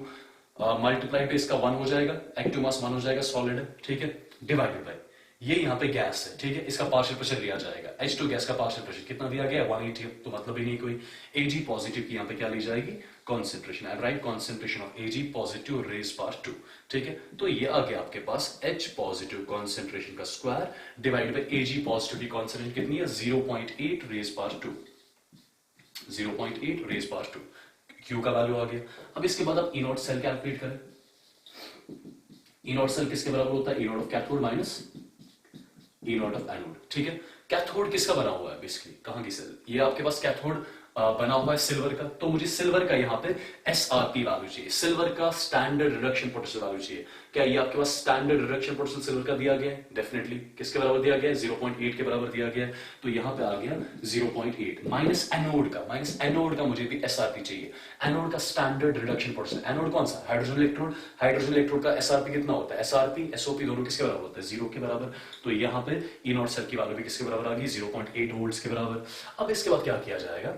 multiply पे इसका 1 हो जाएगा, एक्टिव मास 1 हो जाएगा, सॉलिड है, ठीक है, डिवाइडेड बाय ये यहाँ पे गैस है, ठीक है, इसका पार्शियल प्रेशर लिया जाएगा। H2 गैस का पार्शियल प्रेशर कितना दिया गया है, 180, तो मतलब ही नहीं कोई। Ag पॉजिटिव की यहाँ पे क्या ली जाएगी, concentration, I write concentration of Ag positive raise power 2, ठीक है। तो ये आ गया आपके पास H पॉजिटिव कॉन्सेंट्रेशन का square divide by Ag positive की कॉन्सेंट्रेशन कितनी है, 0.8 raise power 2, 0.8 raise power 2, Q का वैल्यू आ गया। अब इसके बाद आप E नॉट सेल कैलकुलेट करें। E नॉट सेल किसके बराबर होता है, E not of cathode minus E not of anode, ठीक है। कैथोड किसका बना हुआ है बेसिकली, कहां की सेल, ये आपके पास कैथोड बना हुआ है सिल्वर का, तो मुझे सिल्वर का यहाँ पे SRP वैल्यू चाहिए, सिल्वर का स्टैंडर्ड रिडक्शन पोटेंशियल वैल्यू चाहिए। क्या ये आपके पास स्टैंडर्ड रिडक्शन पोटेंशियल सिल्वर का दिया गया है, डेफिनेटली किसके बराबर दिया गया है, 0.8 के बराबर दिया गया है, तो यहाँ पे आ गया 0.8 माइनस एनोड का मुझे भी SRP चाहिए। एनोड का स्टैंडर्ड रिडक्शन पोटेंशियल, एनोड कौन सा, हाइड्रोजन इलेक्ट्रोड का SRP कितना होता है, SRP SOP दोनों किसके बराबर होता है, 0 के बराबर। तो यहाँ पे E नॉट सेल की वैल्यू भी किसके बराबर आ गई, 0.8 वोल्ट्स के बराबर। अब इसके बाद क्या किया जाएगा,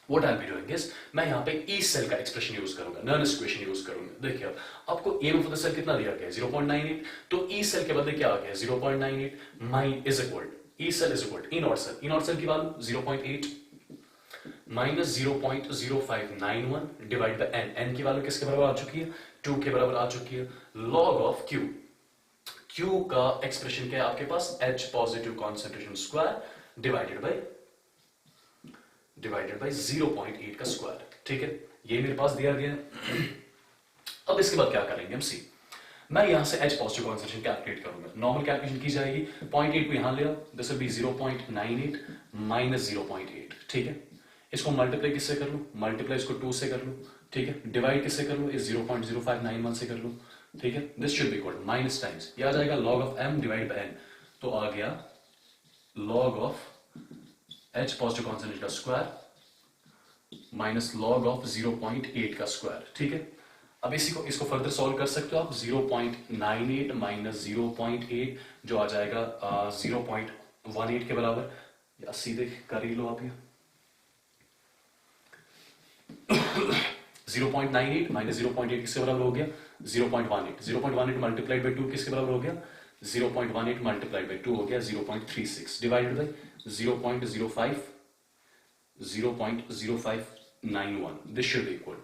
What I'll be doing is मैं यहाँ पे ई सेल का एक्सप्रेशन यूज करूंगा, नर्नस इक्वेशन यूज करूंगा। देखिए अब आपको ए में फॉर द सेल कितना दिया गया है 0.98, तो ई सेल के बदले क्या आ गया 0.98 mine is equal E cell is equal E not cell, E not cell की value 0.8 minus 0.0591 divide by n, n की वैल्यू किसके बराबर आ चुकी है 2 के बराबर आ चुकी है, लॉग ऑफ क्यू, क्यू का एक्सप्रेशन क्या है आपके पास H positive concentration square divided by 0.8 का स्क्वायर। ठीक है, ये मेरे पास दिया गया है। अब इसके बाद क्या करेंगे हम सी, मैं यहां से H पॉजिटिव कॉन्सेंट्रेशन कैलकुलेट करूंगा, नॉर्मल कैलकुलेशन की जाएगी, 0.8 को यहां लिया, दिस विल बी 0.98 माइनस 0.8। ठीक है, इसको मल्टीप्लाई किससे कर लूं, मल्टीप्लाई इसको 2 से कर लूं। ठीक है, डिवाइड किससे कर लूं, इस 0.0591 से कर लूं। ठीक है, this should be equal minus times ये आ जाएगा log of m divide by n, तो आ गया log of H positive concentration का स्क्वायर माइनस log ऑफ 0.8 का स्क्वायर। ठीक है, अब इसको फर्दर सॉल्व कर सकते हो आप, 0.98 माइनस 0.8 जो आ जाएगा 0.18 के बराबर, या सीधे कर ही लो आप ये 0.98 माइनस 0.8 किसके बराबर हो गया 0.18, 0.18 मल्टीप्लाइड बाय 2 किसके बराबर हो गया 0.18 मल्टीप्लाइड बाय 2 हो गया 0.36 divided by 0.0591, this should be equal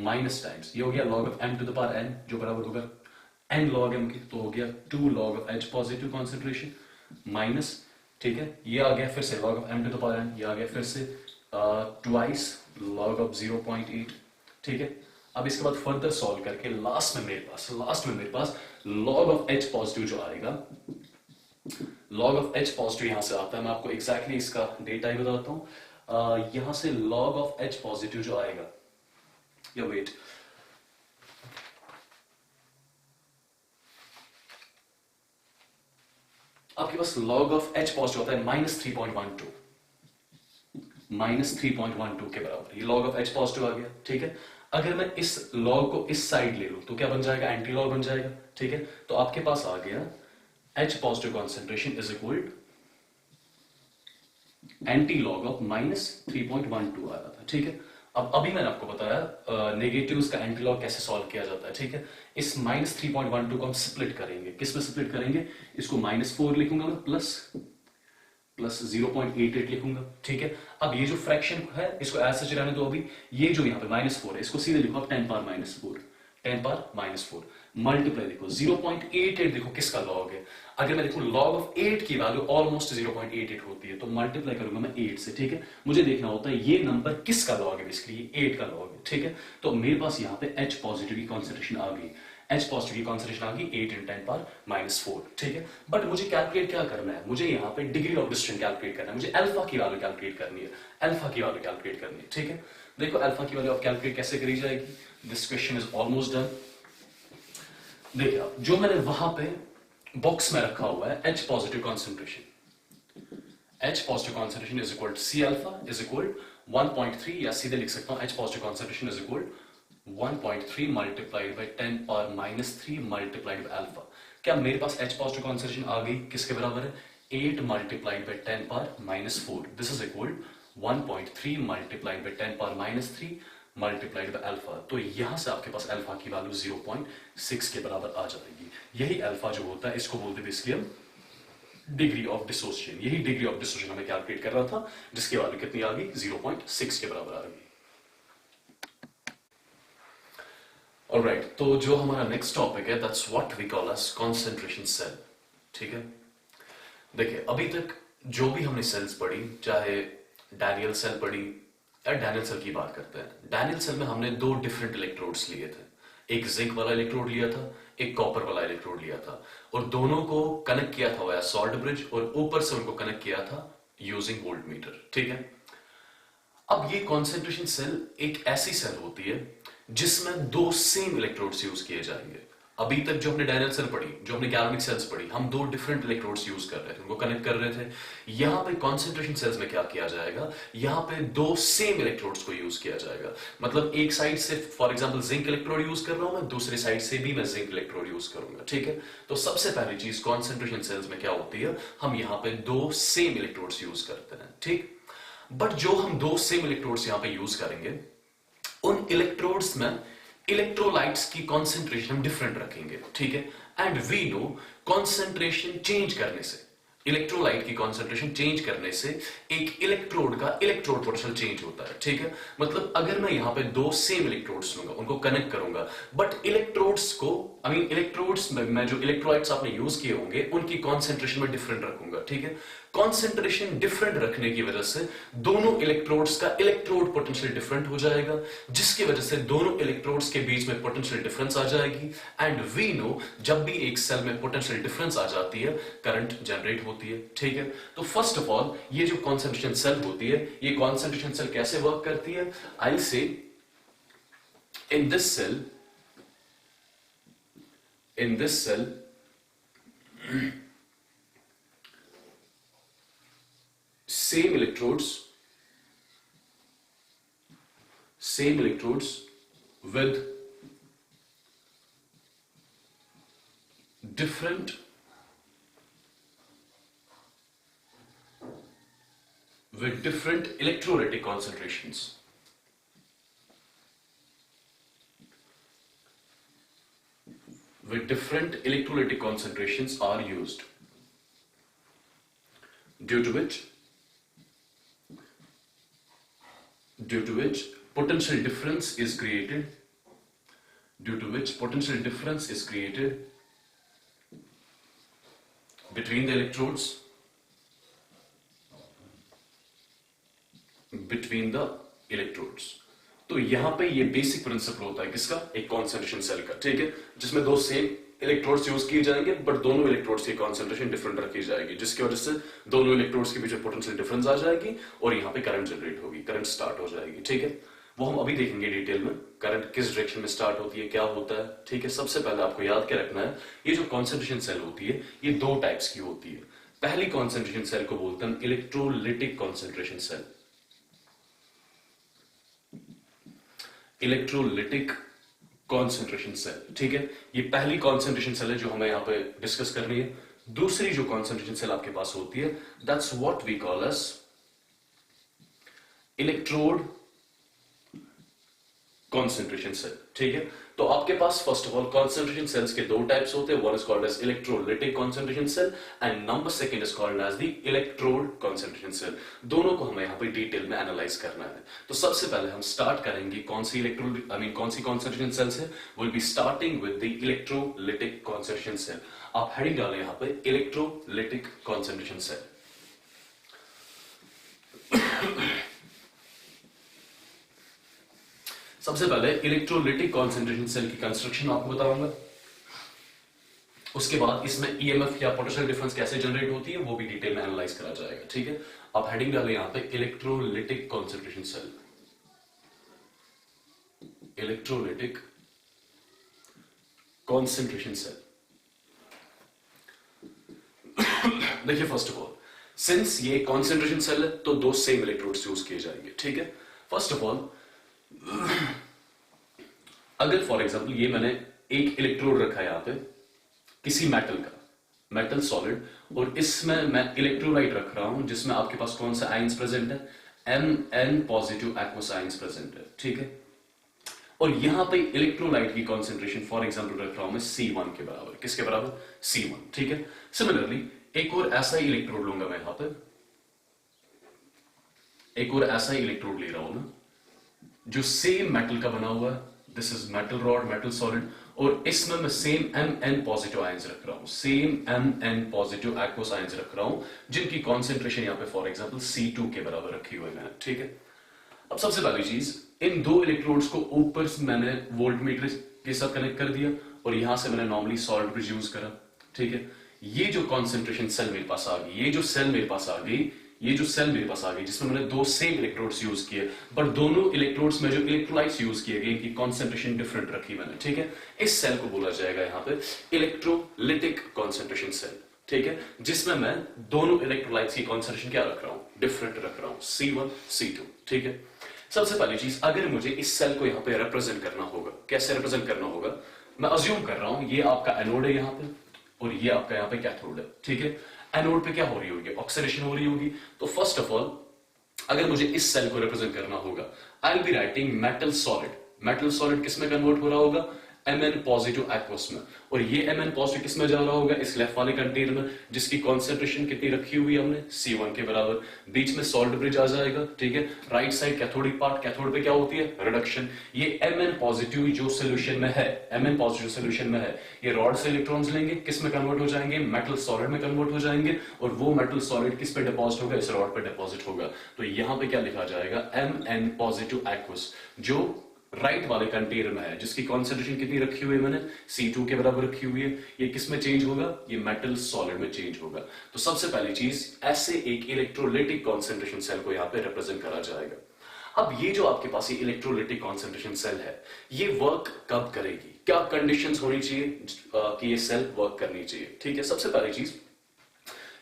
minus times ये हो गया log of m to the power n जो बराबर होगा n log m की, तो हो गया 2 log of H positive concentration minus, ठीक है, ये आ गया फिर से log of m to the power n, ये आ गया फिर से ट्वाइस log ऑफ 0.8। ठीक है, अब इसके बाद फर्दर सॉल्व करके लास्ट में मेरे पास log ऑफ H पॉजिटिव जो आएगा, log ऑफ H पॉजिटिव यहां से आता है, मैं आपको एग्जैक्टली इसका डेटा ही बताता हूं, यहां से log ऑफ H पॉजिटिव जो आएगा, या वेट आपके पास log ऑफ H पॉजिटिव होता है -3.12 के बराबर, ये log ऑफ H पॉजिटिव आ गया। ठीक है, अगर मैं इस log को इस साइड ले लूं तो क्या बन जाएगा, एंटी लॉग बन जाएगा। ठीक है, तो आपके पास आ गया H positive concentration is equal anti log of -3.12 आ रहा था। ठीक है, अब अभी मैंने आपको बताया नेगेटिव्स का एंटी लॉग कैसे सॉल्व किया जाता है। ठीक है, इस -3.12 को हम स्प्लिट करेंगे, किस में स्प्लिट करेंगे, इसको -4 लिखूंगा मैं, प्लस 0.88 लिखूंगा। ठीक है, अब ये जो फ्रैक्शन है इसको ऐसे रहने दो, अभी ये जो यहाँ पे -4 है इसको सीधे लिखो आप 10 पावर -4 मल्टीप्लाई देखो 0.88, देखो किसका लॉग है, अगर मैं देखूं log ऑफ 8 की वैल्यू ऑलमोस्ट 0.88 होती है, तो मल्टीप्लाई करूंगा मैं 8 से। ठीक है, मुझे देखना होता है ये नंबर किसका लॉग है, बेसिकली 8 का लॉग है। ठीक है, तो मेरे पास यहाँ पे H पॉजिटिव की कॉन्सेंट्रेशन आ गई, H पॉजिटिव की कॉन्सेंट्रेशन आ गई 8 × 10 पावर -4। ठीक है, बट मुझे कैलकुलेट क्या करना है, मुझे यहाँ पे डिग्री ऑफ डिस्टेंस कैलकुलेट करना है, मुझे अल्फा की वैल्यू कैलकुलेट करनी है, अल्फा की वैल्यू कैलकुलेट करनी है। ठीक है, देखो अल्फा की वैल्यू आप कैलकुलेट कैसे करी जाएगी, this question is almost done. देखिए आप जो मैंने वहां पे बॉक्स में रखा हुआ है H positive concentration, H positive concentration is equal C alpha is equal 1.3, या सीधे लिख सकता हूं H positive concentration is equal 1.3 multiplied by 10 power -3 multiplied by alpha. क्या मेरे पास H पॉजिटिव कॉन्सेंट्रेशन आ गई, किसके बराबर है 8 multiplied by 10 power -4, this is equal 1.3 multiplied by 10 power -3 multiplied by alpha, तो यहां से आपके पास अल्फा की वैल्यू 0.6 के बराबर आ जाएगी। यही अल्फा जो होता है इसको बोलते हैं बेसिकली हम डिग्री ऑफ डिसोसिएशन, यही डिग्री ऑफ डिसोसिएशन हमें कैलकुलेट कर रहा था, जिसकी वैल्यू कितनी आ गई 0.6 के बराबर आ गई। ऑलराइट, तो जो हमारा नेक्स्ट टॉपिक है that's what we call as concentration cell. ठीक है, देखिए अभी तक जो भी हमने सेल्स पढ़ी, चाहे डैनियल सेल पढ़ी, डैनियल सेल की बात करते हैं, डैनियल सेल में हमने 2 डिफरेंट इलेक्ट्रोड्स लिए थे, एक जिंक वाला इलेक्ट्रोड लिया था, एक कॉपर वाला इलेक्ट्रोड लिया था, और दोनों को कनेक्ट किया था वाया सॉल्ट ब्रिज, और ऊपर से उनको कनेक्ट किया था यूजिंग वोल्टमीटर। ठीक है, अब ये कॉन्सेंट्रेशन सेल एक ऐसी सेल होती है जिसमें 2 सेम इलेक्ट्रोड्स यूज किए जाएंगे। अभी तक जो हमने डायनल सेल पढ़ी, जो हमने गैल्वेनिक सेल्स पढ़ी, हम 2 डिफरेंट इलेक्ट्रोड्स यूज कर रहे थे, उनको कनेक्ट कर रहे थे। यहां पे कॉन्सेंट्रेशन सेल्स में क्या किया जाएगा, यहां पे 2 सेम इलेक्ट्रोड्स को यूज किया जाएगा। मतलब एक साइड से for example zinc electrode use कर रहा हूं मैं, दूसरी साइड से भी मैं जिंक इलेक्ट्रोड यूज करूंगा। ठीक है, तो सबसे पहली चीज कॉन्सेंट्रेशन सेल्स में क्या होती है, हम यहां पे 2 सेम इलेक्ट्रोड्स यूज करते हैं। ठीक, बट जो हम दो सेम इलेक्ट्रोड्स यहां पे यूज करेंगे, उन इलेक्ट्रोड्स में इलेक्ट्रोलाइट्स की कॉन्सेंट्रेशन हम डिफरेंट रखेंगे, ठीक है। And we know concentration change करने से, इलेक्ट्रोलाइट की कॉन्सेंट्रेशन चेंज करने से एक इलेक्ट्रोड का इलेक्ट्रोड पोटेंशियल चेंज होता है, ठीक है। मतलब अगर मैं यहां पे दो सेम इलेक्ट्रोड्स लूंगा, उनको कनेक्ट करूंगा, बट इलेक्ट्रोड्स को इलेक्ट्रोड्स में जो इलेक्ट्रोलाइट्स आपने यूज किए होंगे उनकी कॉन्सेंट्रेशन में डिफरेंट रखूंगा, ठीक है। कॉन्सेंट्रेशन डिफरेंट रखने की वजह से दोनों इलेक्ट्रोड्स का इलेक्ट्रोड पोटेंशियल डिफरेंट हो जाएगा, जिसकी वजह से दोनों इलेक्ट्रोड्स के बीच में पोटेंशियल डिफरेंस आ जाएगी। एंड वी नो जब भी एक सेल में पोटेंशियल डिफरेंस आ जाती है, करंट जनरेट होती है, ठीक है। तो फर्स्ट ऑफ ऑल ये जो कॉन्सेंट्रेशन सेल होती है, ये कॉन्सेंट्रेशन सेल कैसे वर्क करती है? I say in this cell same electrodes with different electrolytic concentrations. With different electrolytic concentrations are used, due to which potential difference is created, between the electrodes, तो यहां पे ये बेसिक प्रिंसिपल होता है किसका? एक कॉन्सेंट्रेशन सेल का, ठीक है, जिसमें दो सेम इलेक्ट्रोड्स यूज किए जाएंगे, बट दोनों इलेक्ट्रोड्स की कॉन्सेंट्रेशन डिफरेंट रखी जाएगी, जिसकी वजह से दोनों इलेक्ट्रोड्स के बीच में पोटेंशियल डिफरेंस आ जाएगी और यहाँ पे करंट जनरेट होगी, करंट स्टार्ट हो जाएगी, ठीक है। वो हम अभी देखेंगे डिटेल में, करंट किस डायरेक्शन में स्टार्ट होती है, क्या होता है, ठीक है। सबसे पहले आपको याद क्या रखना है, ये जो कॉन्सेंट्रेशन सेल होती है ये दो टाइप्स की होती है। पहली कॉन्सेंट्रेशन सेल को बोलते हैं electrolytic concentration cell, electrolytic concentration cell, ठीक है। ये पहली कॉन्सेंट्रेशन सेल है जो हमें यहां पे डिस्कस करनी है। दूसरी जो कॉन्सेंट्रेशन सेल आपके पास होती है, that's what we call as electrode concentration cell, ठीक है। तो आपके पास first of all concentration cells के दो टाइप्स होते हैं, one is called as electrolytic concentration cell and number second is called as the electrode concentration cell. दोनों को हमें यहां पे डिटेल में एनालाइज करना है। तो सबसे पहले हम स्टार्ट करेंगे कौन सी कॉन्सेंट्रेशन सेल्स है, will be starting with the electrolytic concentration cell. आप हेडिंग डालें यहां पे इलेक्ट्रोलिटिक कॉन्सेंट्रेशन सेल। सबसे पहले इलेक्ट्रोलिटिक कॉन्सेंट्रेशन सेल की कंस्ट्रक्शन आपको बताऊंगा, उसके बाद इसमें ईएमएफ या पोटेंशियल डिफरेंस कैसे जनरेट होती है वो भी डिटेल में एनालाइज करा जाएगा, ठीक है। आप हेडिंग डालें यहां पे electrolytic concentration cell, electrolytic concentration cell. देखिए फर्स्ट ऑफ ऑल, सिंस ये कॉन्सेंट्रेशन सेल है तो दो सेम इलेक्ट्रोड्स यूज किए जाएंगे, ठीक है। फर्स्ट ऑफ ऑल अगर फॉर एग्जांपल ये मैंने एक इलेक्ट्रोड रखा है यहां पे किसी मेटल का, मेटल सॉलिड, और इसमें मैं इलेक्ट्रोलाइट रख रहा हूं जिसमें आपके पास कौन सा आयंस प्रेजेंट है, Mn positive aqueous ions present है, ठीक है। और यहां पे इलेक्ट्रोलाइट की कॉन्सेंट्रेशन फॉर एग्जांपल रख रहा हूं मैं C1 के बराबर, किसके बराबर? C1, ठीक है। सिमिलरली एक और ऐसा ही इलेक्ट्रोड लूंगा मैं यहां पर, एक और ऐसा ही इलेक्ट्रोड ले रहा हूं मैं जो सेम मेटल का बना हुआ है, this is metal rod, metal solid, और इसमें मैं सेम Mn पॉजिटिव आयंस रख रहा हूं, same Mn positive aqueous ions रख रहा हूं, जिनकी कॉन्सेंट्रेशन यहां पे फॉर एग्जांपल C2 के बराबर रखी हुई है, ठीक है। अब सबसे पहली चीज, इन दो इलेक्ट्रोड्स को ऊपर से मैंने वोल्टमीटर के साथ कनेक्ट कर दिया और यहां से मैंने नॉर्मली सॉल्ट ब्रिज यूज करा, ठीक है। ये जो कॉन्सेंट्रेशन सेल मेरे पास आ गई, ये जो सेल मेरे पास आ गई, ये जो सेल मेरे पास आ गई जिसमें मैंने दो सेम इलेक्ट्रोड्स यूज किए, बट दोनों इलेक्ट्रोड्स में जो इलेक्ट्रोलाइट्स यूज किए गए इनकी कॉन्सेंट्रेशन डिफरेंट रखी मैंने, ठीक है। इस सेल को बोला जाएगा यहां पे इलेक्ट्रोलिटिक कॉन्सेंट्रेशन सेल, ठीक है, जिसमें मैं दोनों इलेक्ट्रोलाइट्स की कॉन्सेंट्रेशन क्या रख रहा हूं, डिफरेंट रख रहा हूं, C1 C2, ठीक है। सबसे पहली चीज, अगर मुझे इस सेल को यहां पे रिप्रेजेंट करना होगा, कैसे रिप्रेजेंट करना होगा, मैं अज्यूम कर रहा हूं ये आपका एनोड है यहां पे और ये आपका यहां पे कैथोड है, ठीक है। एनोड पे क्या हो रही होगी, ऑक्सीडेशन हो रही होगी। तो फर्स्ट ऑफ ऑल अगर मुझे इस सेल को रिप्रेजेंट करना होगा, I will be writing metal solid. Metal solid किस में कन्वर्ट हो रहा होगा? Mn पॉजिटिव एक्वस में। और ये Mn पॉजिटिव किस में जा रहा होगा? इस लेफ्ट वाले कंटेनर में, जिसकी कॉन्सेंट्रेशन कितनी रखी हुई है हमने? C1 के बराबर। बीच में सॉल्ट ब्रिज आ जाएगा, ठीक है। Right side cathodic part, cathode पे क्या होती है? रिडक्शन। ये Mn पॉजिटिव जो सोल्यूशन में है, Mn पॉजिटिव सोल्यूशन में है, ये रॉड से इलेक्ट्रॉन्स लेंगे, किस में कन्वर्ट हो जाएंगे? मेटल सॉलिड में कन्वर्ट हो जाएंगे। और वो मेटल सॉलिड किस पे डिपॉजिट होगा? इस रॉड पे डिपॉजिट होगा। तो यहां पे क्या लिखा जाएगा? Mn पॉजिटिव एक्वस, जो राइट वाले कंटेनर में है, जिसकी कॉन्सेंट्रेशन कितनी रखी हुई है मैंने? C2 के बराबर रखी हुई है। ये किस में चेंज होगा? ये मेटल सॉलिड में चेंज होगा। तो सबसे पहली चीज, ऐसे एक इलेक्ट्रोलाइटिक कॉन्सेंट्रेशन सेल को यहां पे रिप्रेजेंट करा जाएगा। अब ये जो आपके पास ये इलेक्ट्रोलाइटिक कॉन्सेंट्रेशन सेल है, ये वर्क कब करेगी? क्या कंडीशंस होनी चाहिए कि ये सेल वर्क करनी चाहिए? ठीक है, सबसे पहली चीज,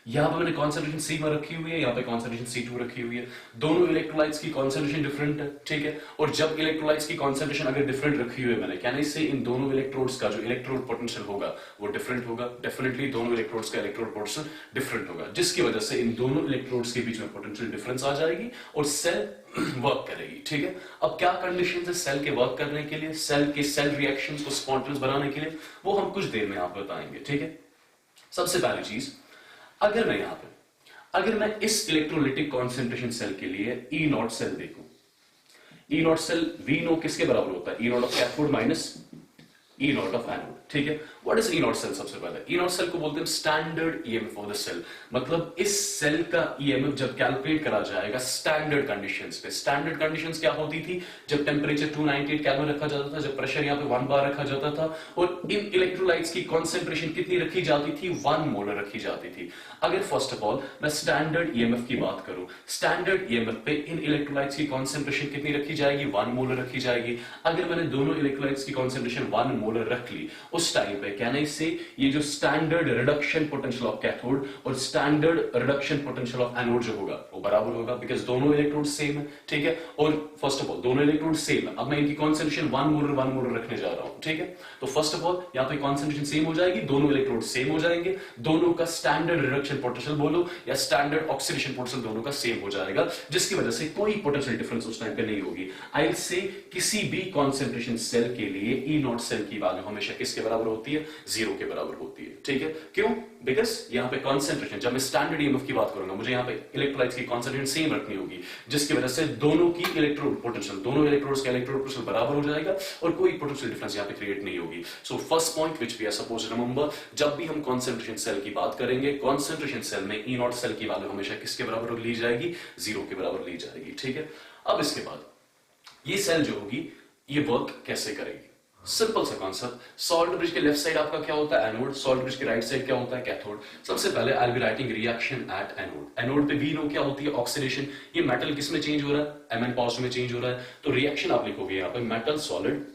यहां पर मैंने कॉन्सेंट्रेशन C में रखी हुई है, यहां पे कॉन्सेंट्रेशन C2 रखी हुई है। दोनों इलेक्ट्रोलाइट्स की कॉन्सेंट्रेशन डिफरेंट है, ठीक है। और जब इलेक्ट्रोलाइट्स की कॉन्सेंट्रेशन अगर डिफरेंट रखी हुई है मैंने, क्या नहीं से इन दोनों इलेक्ट्रोड्स का जो इलेक्ट्रोड पोटेंशियल होगा वो डिफरेंट होगा। डेफिनेटली दोनों इलेक्ट्रोड्स का इलेक्ट्रोड पोटेंशियल डिफरेंट होगा, जिसकी वजह से इन दोनों इलेक्ट्रोड्स के बीच में पोटेंशियल डिफरेंस आ जाएगी और सेल वर्क करेगी, ठीक है। अब क्या कंडीशंस है सेल के वर्क करने के लिए, सेल के सेल रिएक्शंस को स्पॉन्टेनियस बनाने के लिए, वो हम कुछ देर में आपको बताएंगे, ठीक है। सबसे पहली चीज, अगर मैं इस इलेक्ट्रोलाइटिक कॉन्सेंट्रेशन सेल के लिए ई नॉट सेल देखूं, E not cell we know किसके बराबर होता है? E not of cathode minus E not of anode, ठीक है। What is E not cell? सबसे पहले ई नॉट सेल को बोलते हैं standard EMF of the cell. मतलब इस सेल का ईएमएफ जब कैलकुलेट करा जाएगा स्टैंडर्ड कंडीशंस पे। स्टैंडर्ड कंडीशंस क्या होती थी? जब टेंपरेचर 298 केल्विन रखा जाता था, जब प्रेशर यहाँ पे 1 बार रखा जाता था, और इन इलेक्ट्रोलाइट्स की कॉन्सेंट्रेशन कितनी रखी जाती थी? 1 मोलर रखी जाती थी। अगर फर्स्ट ऑफ ऑल मैं स्टैंडर्ड ईएमएफ की बात करूं, स्टैंडर्ड ईएमएफ पे इन इलेक्ट्रोलाइट्स की कॉन्सेंट्रेशन कितनी रखी जाएगी? 1 मोलर रखी जाएगी। अगर मैंने दोनों इलेक्ट्रोलाइट्स की कॉन्सेंट्रेशन 1 मोलर रख ली, उस टाइम पे क्या नहीं से ये जो standard reduction potential of cathode और standard reduction potential of anode जो होगा वो बराबर होगा, बिकॉज दोनों इलेक्ट्रोड सेम है, ठीक है। और फर्स्ट ऑफ ऑल दोनों इलेक्ट्रोड सेम है। अब मैं इनकी कॉन्सेंट्रेशन 1 मोलर रखने जा रहा हूं, ठीक है। तो फर्स्ट ऑफ ऑल यहां पे कॉन्सेंट्रेशन सेम हो जाएगी, दोनों इलेक्ट्रोड सेम हो जाएंगे, दोनों का स्टैंडर्ड रिडक्शन पोटेंशियल बोलो या स्टैंडर्ड ऑक्सीडेशन पोटेंशियल दोनों का सेम हो जाएगा, जिसकी वजह से कोई पोटेंशियल डिफरेंस उस टाइम पे नहीं होगी। आई विल से किसी भी कॉन्सेंट्रेशन सेल के लिए ई नॉट सेल की वैल्यू हमेशा किसके बराबर होती है? 0 के बराबर होती है, ठीक है। क्यों? बिकॉज यहां पे कॉन्सेंट्रेशन, जब मैं स्टैंडर्ड ईएमएफ की बात करूंगा, मुझे यहां पे इलेक्ट्रोलाइट्स की कॉन्सेंट्रेशन सेम रखनी होगी, जिसकी वजह से दोनों की इलेक्ट्रोड पोटेंशियल, दोनों इलेक्ट्रोड्स का इलेक्ट्रोड पोटेंशियल बराबर हो जाएगा और कोई पोटेंशियल डिफरेंस यहां पे क्रिएट नहीं होगी। So first point which we are suppose to remember, जब भी हम कॉन्सेंट्रेशन सेल की बात करेंगे, कॉन्सेंट्रेशन सेल में ई नॉट सेल की वैल्यू हमेशा किसके बराबर ली जाएगी? 0 के बराबर ली जाएगी, ठीक है। अब इसके बाद ये सेल जो होगी ये वर्क कैसे करेगी? सिंपल सा कॉन्सेप्ट, सॉल्ट ब्रिज के लेफ्ट साइड आपका क्या होता है? एनोड। सॉल्ट ब्रिज के राइट साइड क्या होता है? कैथोड। सबसे पहले I will be writing reaction at anode. Anode पे वी नो क्या होती है? ऑक्सीडेशन। ये मेटल किस में चेंज हो रहा है? Mn पॉजिटिव में चेंज हो रहा है, तो रिएक्शन आप लिखोगे यहां पे metal solid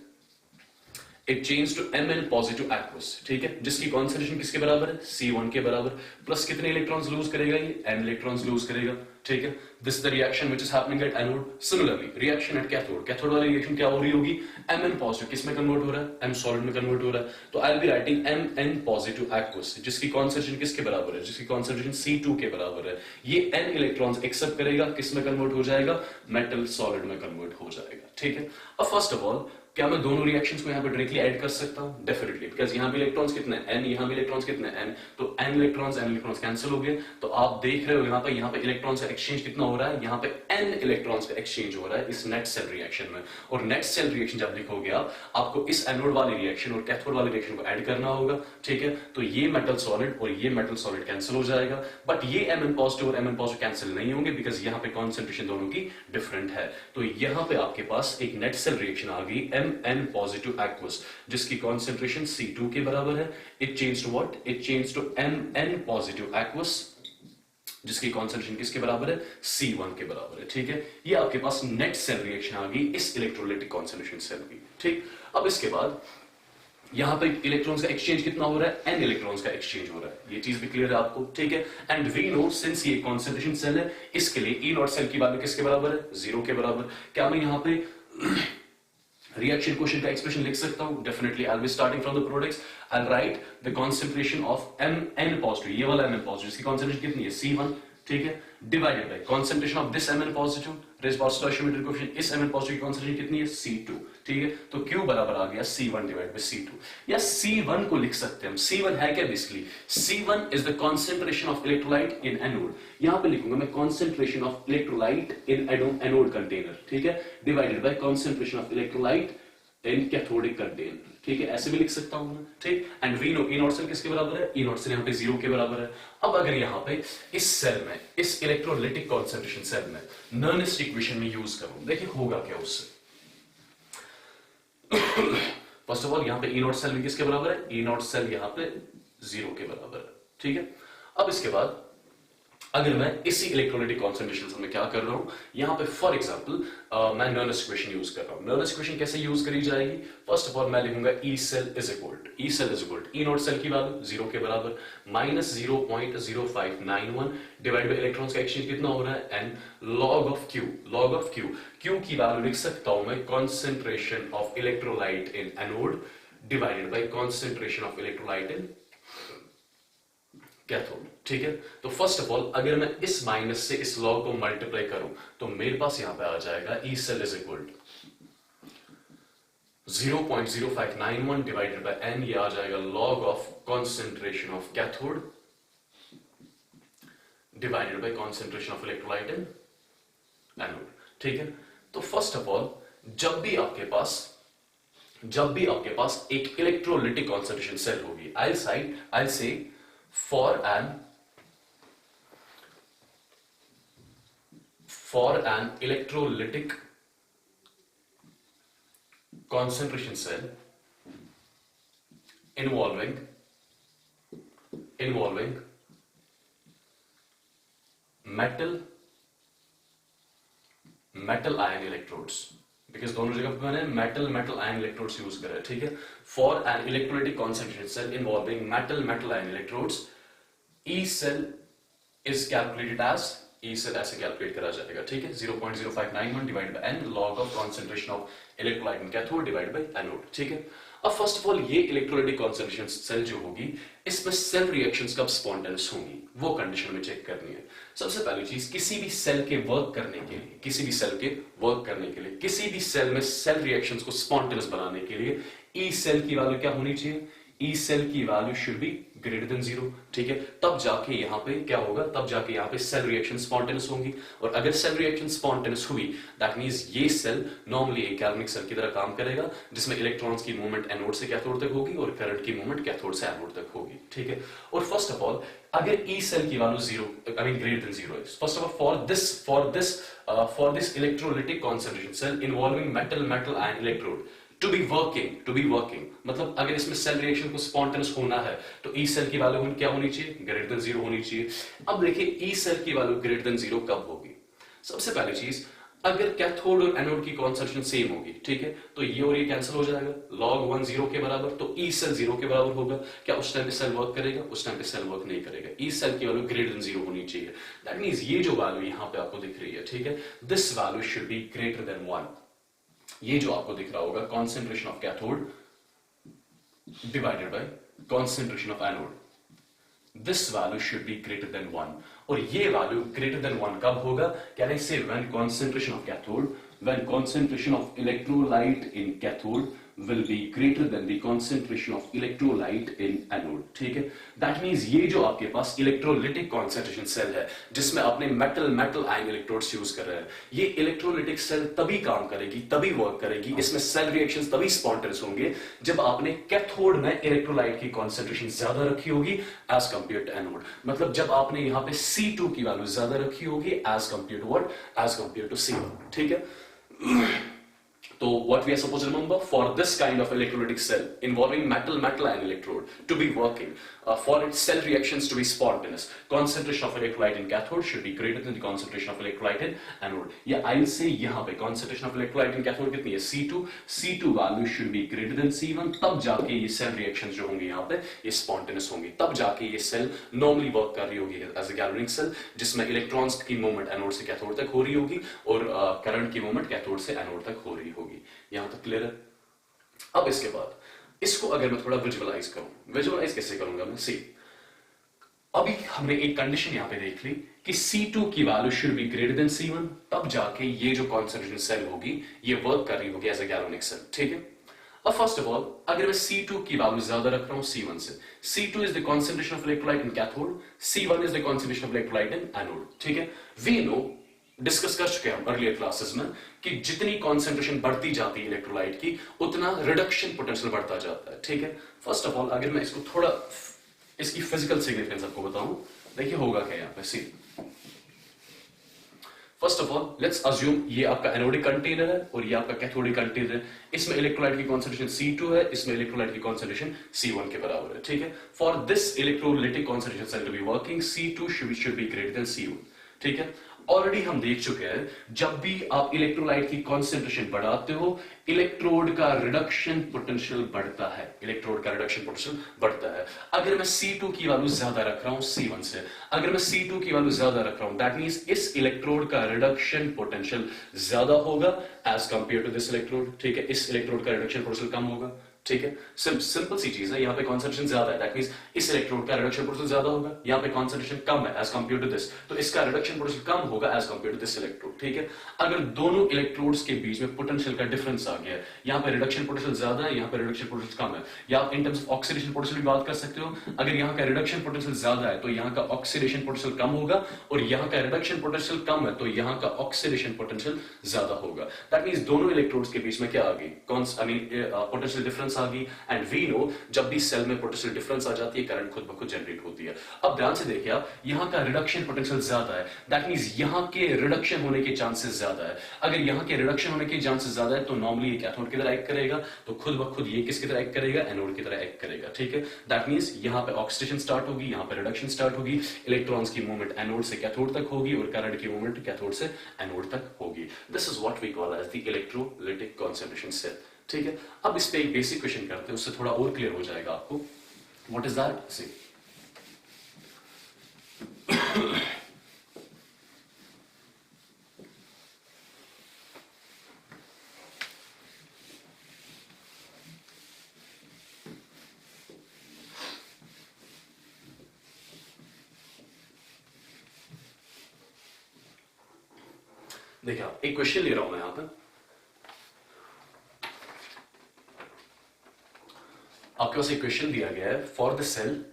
it change to Mn positive aqueous, ठीक है, जिसकी कॉन्सेंट्रेशन किसके बराबर है? C1 के बराबर। प्लस कितने इलेक्ट्रॉन्स लूज करेगा? ये n इलेक्ट्रॉन्स लूज करेगा, ठीक है। This is the reaction which is happening at anode. Similarly reaction at cathode, cathode वाली रिएक्शन क्या हो रही होगी? Mn पॉजिटिव किस में कन्वर्ट हो रहा है? M सॉलिड में कन्वर्ट हो रहा है, तो I will be writing Mn positive aqueous, जिसकी कॉन्सेंट्रेशन किसके बराबर है? जिसकी कॉन्सेंट्रेशन C2 के बराबर है। ये n इलेक्ट्रॉन्स एक्सेप्ट करेगा, किस में कन्वर्ट हो जाएगा? मेटल सॉलिड में कन्वर्ट हो जाएगा, ठीक है। अब फर्स्ट ऑफ ऑल क्या मैं दोनों रिएक्शंस को यहां पे डायरेक्टली ऐड कर सकता हूं? डेफिनेटली, बिकॉज़ यहां पे इलेक्ट्रॉन्स कितने n, यहां भी इलेक्ट्रॉन्स कितने n, तो n इलेक्ट्रॉन्स कैंसिल हो गए। तो आप देख रहे हो यहां पे इलेक्ट्रॉन्स का एक्सचेंज कितना हो रहा है? यहां पे n इलेक्ट्रॉन्स का एक्सचेंज हो रहा है इस नेट सेल रिएक्शन में। और नेट सेल रिएक्शन जब लिखोगे आप, आपको इस एनोड वाली रिएक्शन और कैथोड वाली रिएक्शन को ऐड करना होगा, ठीक है। तो ये मेटल सॉलिड और ये मेटल सॉलिड कैंसिल हो जाएगा, बट ये Mn पॉजिटिव और Mn पॉजिटिव कैंसिल नहीं होंगे, बिकॉज़ यहां पे कॉन्सेंट्रेशन दोनों की डिफरेंट है। तो यहां पे आपके पास एक नेट सेल रिएक्शन आ गई Mn पॉजिटिव एक्वस, जिसकी कॉन्सेंट्रेशन C2 के बराबर है। It change to what? It change to Mn positive aqueous, जिसकी कॉन्सेंट्रेशन किसके बराबर है? C1 के बराबर है, ठीक है। ये आपके पास नेट सेल रिएक्शन आ गई इस इलेक्ट्रोलाइटिक कॉन्सेंट्रेशन सेल की, ठीक। अब इसके बाद यहां पे इलेक्ट्रॉन्स का एक्सचेंज कितना हो रहा है? n इलेक्ट्रॉन्स का एक्सचेंज हो रहा है, ये चीज भी क्लियर है आपको, ठीक है। एंड वी नो सिंस ये कॉन्सेंट्रेशन सेल है, इसके लिए ई नॉट सेल की वैल्यू किसके बराबर है? 0 के बराबर। क्या मैं यहां पे रिएक्शन क्वेश्चन का एक्सप्रेशन लिख सकता हूं? Definitely I will be starting from the products. I will write the concentration of Mn positive, ये वाला Mn पॉजिटिव, इसकी कॉन्सेंट्रेशन कितनी है? C1, ठीक है, divided by concentration of this Mn positive, response to stoichiometric coefficient, इस Mn positive की concentration कितनी है C2, ठीक है, तो Q बराबर आ गया C1 डिवाइड बाय C2, या C1 को लिख सकते हैं हम, C1 है क्या basically, C1 is the concentration of electrolyte in anode, यहां पे लिखूंगा मैं concentration of electrolyte in anode container, ठीक है, divided by concentration of electrolyte in cathodic container, ठीक है, ऐसे भी लिख सकता हूं मैं, ठीक, and we know E not cell किसके बराबर है, ई नॉट सेल यहां पे 0 के बराबर है। अब अगर यहां पे इस सेल में, इस इलेक्ट्रोलाइटिक कॉन्सेंट्रेशन सेल में नर्निस्ट इक्वेशन में यूज करूं, देखिए होगा क्या उससे। फर्स्ट ऑफ ऑल यहां पे ई नॉट सेल भी किसके बराबर है, ई नॉट सेल यहां पे 0 के बराबर है, ठीक है। अब इसके बाद अगर मैं इसी इलेक्ट्रोलाइटिक कॉन्सेंट्रेशन में क्या कर रहा हूं, यहां पे फॉर एग्जांपल मैं नर्निस्ट इक्वेशन यूज कर रहा हूं। नर्निस्ट इक्वेशन कैसे यूज करी जाएगी, फर्स्ट ऑफ ऑल मैं लिखूंगा E cell is equal to E not cell की वैल्यू 0 के बराबर माइनस 0.0591 डिवाइड बाय इलेक्ट्रॉन्स का एक्सचेंज कितना हो रहा है n log of q q की वैल्यू लिख सकता हूं मैं concentration of electrolyte in anode divided by concentration of electrolyte in cathode, ठीक है। तो फर्स्ट ऑफ ऑल अगर मैं इस माइनस से इस लॉग को मल्टीप्लाई करूं तो मेरे पास यहां पे आ जाएगा E cell is equal to 0.0591 divided by n, ये आ जाएगा log of concentration of cathode divided by concentration of electrolyte in anode, ठीक है। तो फर्स्ट ऑफ ऑल जब भी आपके पास एक इलेक्ट्रोलाइटिक कॉन्सेंट्रेशन सेल होगी, I'll say for an electrolytic concentration cell involving metal ion electrodes, because दोनों जगह पे मैंने मेटल आयन इलेक्ट्रोड्स यूज करा है, ठीक है। For an electrolytic concentration cell involving metal ion electrodes, E cell is calculated as, E cell ऐसे calculate करा जाएगा, ठीक है, 0.0591 divide by n log of concentration of electrolyte in cathode divide by anode, ठीक है। अब फर्स्ट ऑफ ऑल ये electrolytic concentration cell जो होगी, इसमें सेल रिएक्शंस कब स्पॉन्टेनियस होंगी वो कंडीशन में चेक करनी है। सबसे पहली चीज, किसी भी सेल के वर्क करने के लिए, किसी भी सेल में सेल रिएक्शंस को स्पॉन्टेनियस बनाने के लिए ई सेल की वैल्यू क्या होनी चाहिए, ई सेल की value should be greater than 0, ठीक है। तब जाके यहां पे क्या होगा, तब जाके यहां पे सेल रिएक्शन स्पॉन्टेनियस होंगी, और अगर सेल रिएक्शन स्पॉन्टेनियस हुई दैट मींस ये सेल नॉर्मली एक गैल्वेनिक सेल की तरह काम करेगा, जिसमें इलेक्ट्रॉन्स की मूवमेंट एनोड से कैथोड तक होगी और करंट की मूवमेंट कैथोड से एनोड तक होगी, ठीक है। और फर्स्ट ऑफ ऑल अगर ई सेल की वैल्यू 0 ग्रेटर देन 0 है, first of all for this electrolytic concentration cell involving metal ion electrode to be working, मतलब अगर इसमें सेल रिएक्शन को स्पॉन्टेनियस होना है तो ई सेल की वैल्यू क्या होनी चाहिए, ग्रेटर देन 0 होनी चाहिए। अब देखिए ई सेल की वैल्यू ग्रेटर देन 0 कब होगी, सबसे पहली चीज अगर कैथोड और एनोड की कॉन्सेंट्रेशन सेम होगी, ठीक है, तो ये और ये कैंसिल हो जाएगा, log 1 0 के बराबर, तो ई सेल 0 के बराबर होगा। क्या उस टाइम पे सेल वर्क करेगा, उस टाइम पे सेल वर्क नहीं करेगा, ई सेल की वैल्यू ग्रेटर देन 0 होनी चाहिए। दैट मींस ये जो वैल्यू यहां पे आपको दिख रही है, ठीक है, this value should be greater then 1, ये जो आपको दिख रहा होगा concentration of cathode divided by concentration of anode, this value should be greater then 1, और ये वैल्यू ग्रेटर देन 1 कब होगा, कैन आई से when concentration of cathode, when concentration of electrolyte in cathode will be greater than the concentration of electrolyte in anode, ठीक है। That means ये जो आपके पास इलेक्ट्रोलाइटिक कॉन्सेंट्रेशन सेल है जिसमें आपने मेटल आयन इलेक्ट्रोड्स यूज कर रहे हैं, ये इलेक्ट्रोलाइटिक सेल तभी काम करेगी, तभी वर्क करेगी, इसमें सेल रिएक्शंस तभी स्पॉन्टेनियस होंगे जब आपने कैथोड में इलेक्ट्रोलाइट की कॉन्सेंट्रेशन ज्यादा रखी होगी एज कंपेयर टू एनोड, मतलब जब आपने यहाँ पे C2 की वैल्यू ज्यादा रखी होगी as compare to what, as compare to C1, ठीक है। So what we are supposed to remember, for this kind of electrolytic cell involving metal ion electrode to be working, for its cell reactions to be spontaneous, concentration of electrolyte in cathode should be greater than the concentration of electrolyte in anode. या I'll say यहाँ पे concentration of electrolyte in cathode कितनी है, C2 value should be greater than C1, तब जाके ये cell reactions जो होंगी यहाँ पे ये spontaneous होंगी, तब जाके ये cell normally work कर रही होगी as a galvanic cell, जिसमें electrons की movement anode से cathode तक हो रही होगी और current की movement cathode से anode तक हो रही होगी। यहां तक क्लियर है। अब इसके बाद इसको अगर मैं थोड़ा विजुअलाइज कैसे करूंगा मैं, सी अभी हमने एक कंडीशन यहां पे देख ली कि C2 की value should be greater than C1, तब जाके ये जो कॉन्सेंट्रेशन सेल होगी ये वर्क कर रही होगी एज ए गैल्वेनिक सेल, ठीक है। अब फर्स्ट ऑफ ऑल अगर मैं C2 की वैल्यू ज्यादा रख रहा हूं C1 से, C2 is the concentration of electrolyte in cathode, C1 is the concentration of electrolyte in anode, ठीक है। वी नो, डिस्कस कर चुके हैं हम अर्लियर क्लासेस में कि जितनी कॉन्सेंट्रेशन बढ़ती जाती है इलेक्ट्रोलाइट की उतना रिडक्शन पोटेंशियल बढ़ता जाता है, ठीक है। फर्स्ट ऑफ ऑल अगर मैं इसको थोड़ा इसकी फिजिकल सिग्निफिकेंस आपको बताऊं, देखिए होगा क्या यहां पे, see first of all let's assume ये आपका एनोडिक कंटेनर है और ये आपका कैथोडिक कंटेनर है। इसमें इलेक्ट्रोलाइट की कॉन्सेंट्रेशन C2 है, इसमें इलेक्ट्रोलाइट की कॉन्सेंट्रेशन C1 के बराबर है, ठीक है। For this electrolytic concentration cell to be working, C2 should be greater than C1, ठीक है। ऑलरेडी हम देख चुके हैं जब भी आप इलेक्ट्रोलाइट की कॉन्सेंट्रेशन बढ़ाते हो इलेक्ट्रोड का रिडक्शन पोटेंशियल बढ़ता है, इलेक्ट्रोड का रिडक्शन पोटेंशियल बढ़ता है। अगर मैं C2 की वैल्यू ज्यादा रख रहा हूं C1 से, अगर मैं C2 की वैल्यू ज्यादा रख रहा हूं दैट मींस इस इलेक्ट्रोड का रिडक्शन पोटेंशियल ज्यादा होगा as compare to this electrode, ठीक है। इस इलेक्ट्रोड का रिडक्शन पोटेंशियल कम होगा, ठीक है। सिंपल सी चीज है, यहाँ पे कॉन्सेंट्रेशन ज्यादा है दैट मींस इस इलेक्ट्रोड का रिडक्शन पोटेंशियल ज्यादा होगा, यहाँ पे कॉन्सेंट्रेशन कम है एज कंपेयर टू दिस, तो इसका रिडक्शन पोटेंशियल कम होगा as compare to this electrode, ठीक है। अगर दोनों इलेक्ट्रोड्स के बीच में पोटेंशियल का डिफरेंस आ गया है, यहाँ पे रिडक्शन पोटेंशियल ज्यादा है, यहाँ पे रिडक्शन पोटेंशियल कम है, या आप in terms of oxidation potential भी बात कर सकते हो। अगर यहाँ का रिडक्शन पोटेंशियल ज्यादा है तो यहाँ का ऑक्सीडेशन पोटेंशियल कम होगा, और यहाँ का रिडक्शन पोटेंशियल कम है तो यहाँ का ऑक्सीडेशन पोटेंशियल ज्यादा होगा। दैट मींस दोनों इलेक्ट्रोड्स के बीच में क्या आ गई, पोटेंशियल डिफरेंस आ गई। एंड वी नो जब भी सेल में पोटेंशियल डिफरेंस आ जाती है करंट खुद ब खुद जनरेट होती है। अब ध्यान से देखिए आप, यहाँ का रिडक्शन पोटेंशियल ज्यादा है दैट मींस यहाँ के रिडक्शन होने के चांसेस ज्यादा है। अगर यहाँ के रिडक्शन होने के चांसेस ज्यादा है तो नॉर्मली ये कैथोड की तरह एक्ट करेगा, तो खुद ब खुद ये किसकी तरह एक्ट करेगा, एनोड की तरह एक्ट करेगा, ठीक है। दैट मींस यहाँ पे ऑक्सीडेशन स्टार्ट होगी, यहाँ पे रिडक्शन स्टार्ट होगी, इलेक्ट्रॉन्स की मूवमेंट एनोड से कैथोड तक होगी और करंट की मूवमेंट कैथोड से एनोड तक होगी। This is what we call as the electrolytic concentration cell, ठीक है। अब इस पे एक बेसिक क्वेश्चन करते हैं, उससे थोड़ा और क्लियर हो जाएगा आपको। व्हाट इज दैट, सी देखिए आप, एक क्वेश्चन ले रहा हूं मैं यहां पर, आपके पास एक क्वेश्चन दिया गया है, for the cell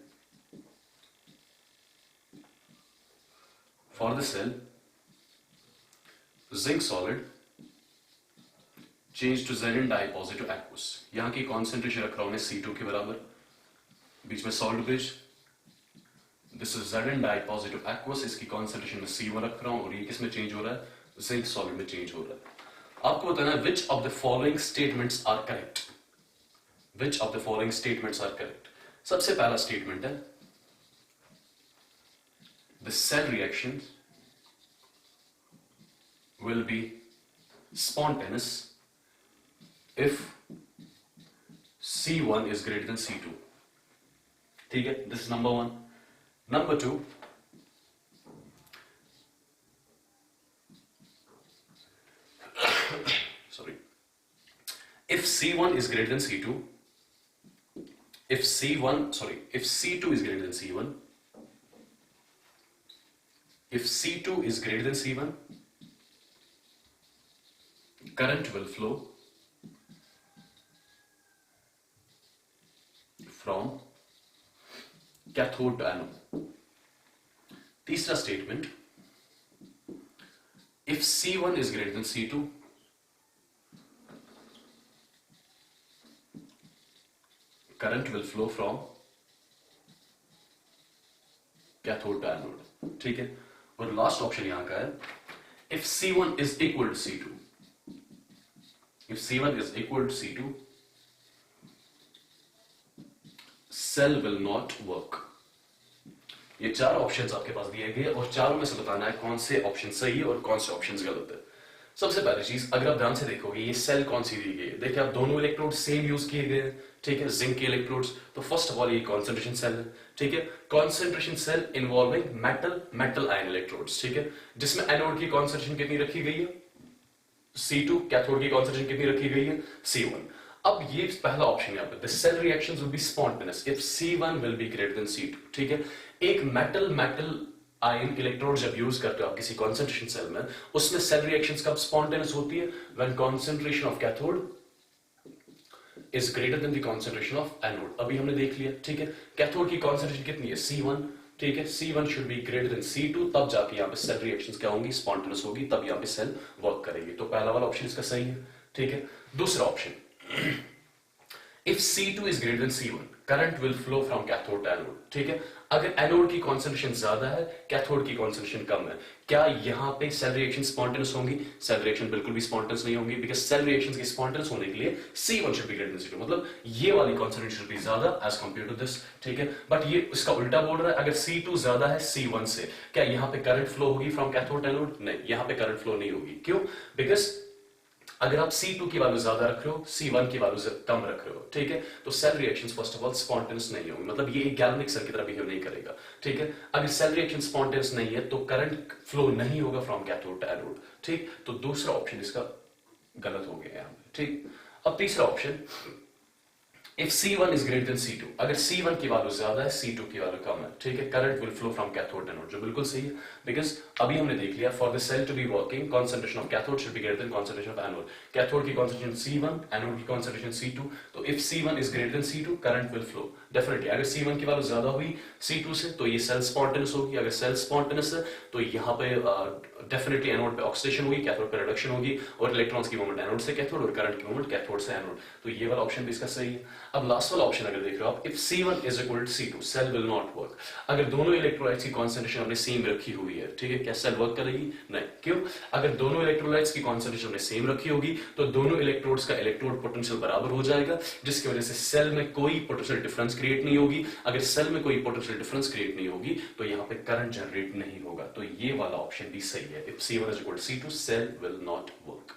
zinc solid change to Zn dipositive aqueous. यहां की कॉन्सेंट्रेशन रख रहा हूं मैं C2 के बराबर, बीच में salt bridge, this is Zn dipositive aqueous, इसकी कॉन्सेंट्रेशन में C1 रख रहा हूं और ये किस में चेंज हो रहा है, जिंक सॉलिड में चेंज हो रहा है। आपको बताना है which of the following statements are correct, which of the following statements are correct. सबसे पहला स्टेटमेंट है the cell reaction will be spontaneous if C1 is greater than C2, ठीक है। This is number one. Number two, sorry, if C1 is greater than C2, if C2 is greater than C1, if C2 is greater than C1, current will flow from cathode to anode. तीसरा statement, if C1 is greater than C2, current will flow from cathode to anode, ठीक है। और last option यहां का है, if C1 is equal to C2, if C1 is equal to C2, cell will not work। ये चार options आपके पास दिए गए और चारों में से बताना है कौन से ऑप्शन सही है और कौन से ऑप्शंस गलत है। सबसे पहली चीज, अगर आप ध्यान से देखोगे ये सेल कौन सी दी गई है, देखिए आप दोनों इलेक्ट्रोड सेम यूज किए गए, ठीक है, जिंक के इलेक्ट्रोड्स। तो फर्स्ट ऑफ ऑल ये कॉन्सेंट्रेशन सेल है, ठीक है, concentration cell involving metal ion electrodes, ठीक है, जिसमें एनोड की कॉन्सेंट्रेशन कितनी रखी गई है C2, कैथोड की कॉन्सेंट्रेशन कितनी रखी गई है C1। अब ये पहला ऑप्शन यहाँ पे, the cell reactions will be spontaneous if C1 will be greater than C2, ठीक है। एक मेटल मेटल आयन इलेक्ट्रोड जब यूज करते हो आप किसी कॉन्सेंट्रेशन सेल में, उसमें सेल रिएक्शंस कब स्पॉन्टेनियस होती है? When concentration of cathode is greater than the concentration of anode. अभी हमने देख लिया, ठीक है। कैथोड की कॉन्सेंट्रेशन कितनी है? C1, ठीक है। C1 should be greater than C2, तब जाके यहाँ पे सेल रिएक्शंस क्या होंगी? स्पॉन्टेनियस होगी, तब यहाँ पे सेल वर्क करेगी। तो पहला वाला ऑप्शन इसका सही है, ठीक है। दूसरा option, if C2 is greater than C1, current will flow from cathode to anode, ठीक है। अगर एनोड की कॉन्सेंट्रेशन ज्यादा है, कैथोड की कॉन्सेंट्रेशन कम है, क्या यहाँ पे सेल रिएक्शन स्पॉन्टेनियस होंगी? सेल रिएक्शन बिल्कुल भी स्पॉन्टेनियस नहीं होंगी, बिकॉज सेल रिएक्शंस की स्पॉन्टेनियस होने के लिए C1 should be greater than C2, मतलब ये वाली कॉन्सेंट्रेशन शुड बी ज्यादा एज कंपेयर टू दिस, ठीक है। बट ये इसका उल्टा बोल रहा है, अगर C2 ज्यादा है C1 से, क्या यहाँ पे करंट फ्लो होगी फ्रॉम कैथोड टू एनोड? नहीं, यहाँ पे करंट फ्लो नहीं होगी। क्यों? बिकॉज अगर आप C2 की वैल्यू ज्यादा रख रहे हो, C1 की वैल्यू कम रख रहे हो, ठीक है, तो cell reactions first of all spontaneous नहीं होंगे, मतलब ये एक गैल्वेनिक सेल की तरह बिहेव नहीं करेगा, ठीक है। अगर सेल रिएक्शन स्पॉन्टेनियस नहीं है तो करंट फ्लो नहीं होगा फ्रॉम कैथोड टू एनोड, ठीक। तो दूसरा ऑप्शन इसका गलत हो गया यहां पे, ठीक। अब तीसरा option, if C1 is greater than C2, अगर C1 की वैल्यू ज्यादा है, C2 की वैल्यू कम है, ठीक है, current will flow from cathode to anode, जो बिल्कुल सही है। बिकॉज अभी हमने देख लिया, for the cell to be working, concentration of cathode should be greater than concentration of anode. Cathode की concentration C1, एनोड की concentration C2, तो if C1 is greater than C2, current will flow definitely. अगर C1 की value ज्यादा हुई C2 से, तो ये सेल स्पॉन्टेनियस होगी। अगर सेल स्पॉन्टेनियस है तो यहाँ पे डेफिनेटली एनोड पे ऑक्सीडेशन होगी, कैथोड पे रिडक्शन होगी, और इलेक्ट्रॉन्स की मूवमेंट एनोड से कैथोड और करंट की मूवमेंट कैथोड से एनोड। तो ये वाला ऑप्शन भी इसका सही है। अब लास्ट वाला ऑप्शन अगर देख रहे हो आप, if C1 is equal to C2, cell will not work. अगर दोनों इलेक्ट्रोलाइट्स की कॉन्सेंट्रेशन हमने सेम रखी हुई है, ठीक है, क्या सेल वर्क करेगी? नहीं। क्यों? अगर दोनों इलेक्ट्रोलाइट्स की कॉन्सेंट्रेशन हमने सेम रखी होगी तो दोनों इलेक्ट्रोड्स का इलेक्ट्रोड पोटेंशियल बराबर हो जाएगा, जिसकी वजह से सेल में कोई पोटेंशियल डिफरेंस क्रिएट नहीं होगी। अगर सेल में कोई पोटेंशियल डिफरेंस क्रिएट नहीं होगी तो यहाँ पे करंट जनरेट नहीं होगा। तो ये वाला ऑप्शन भी सही है, if C1 is equal to C2, cell will not work.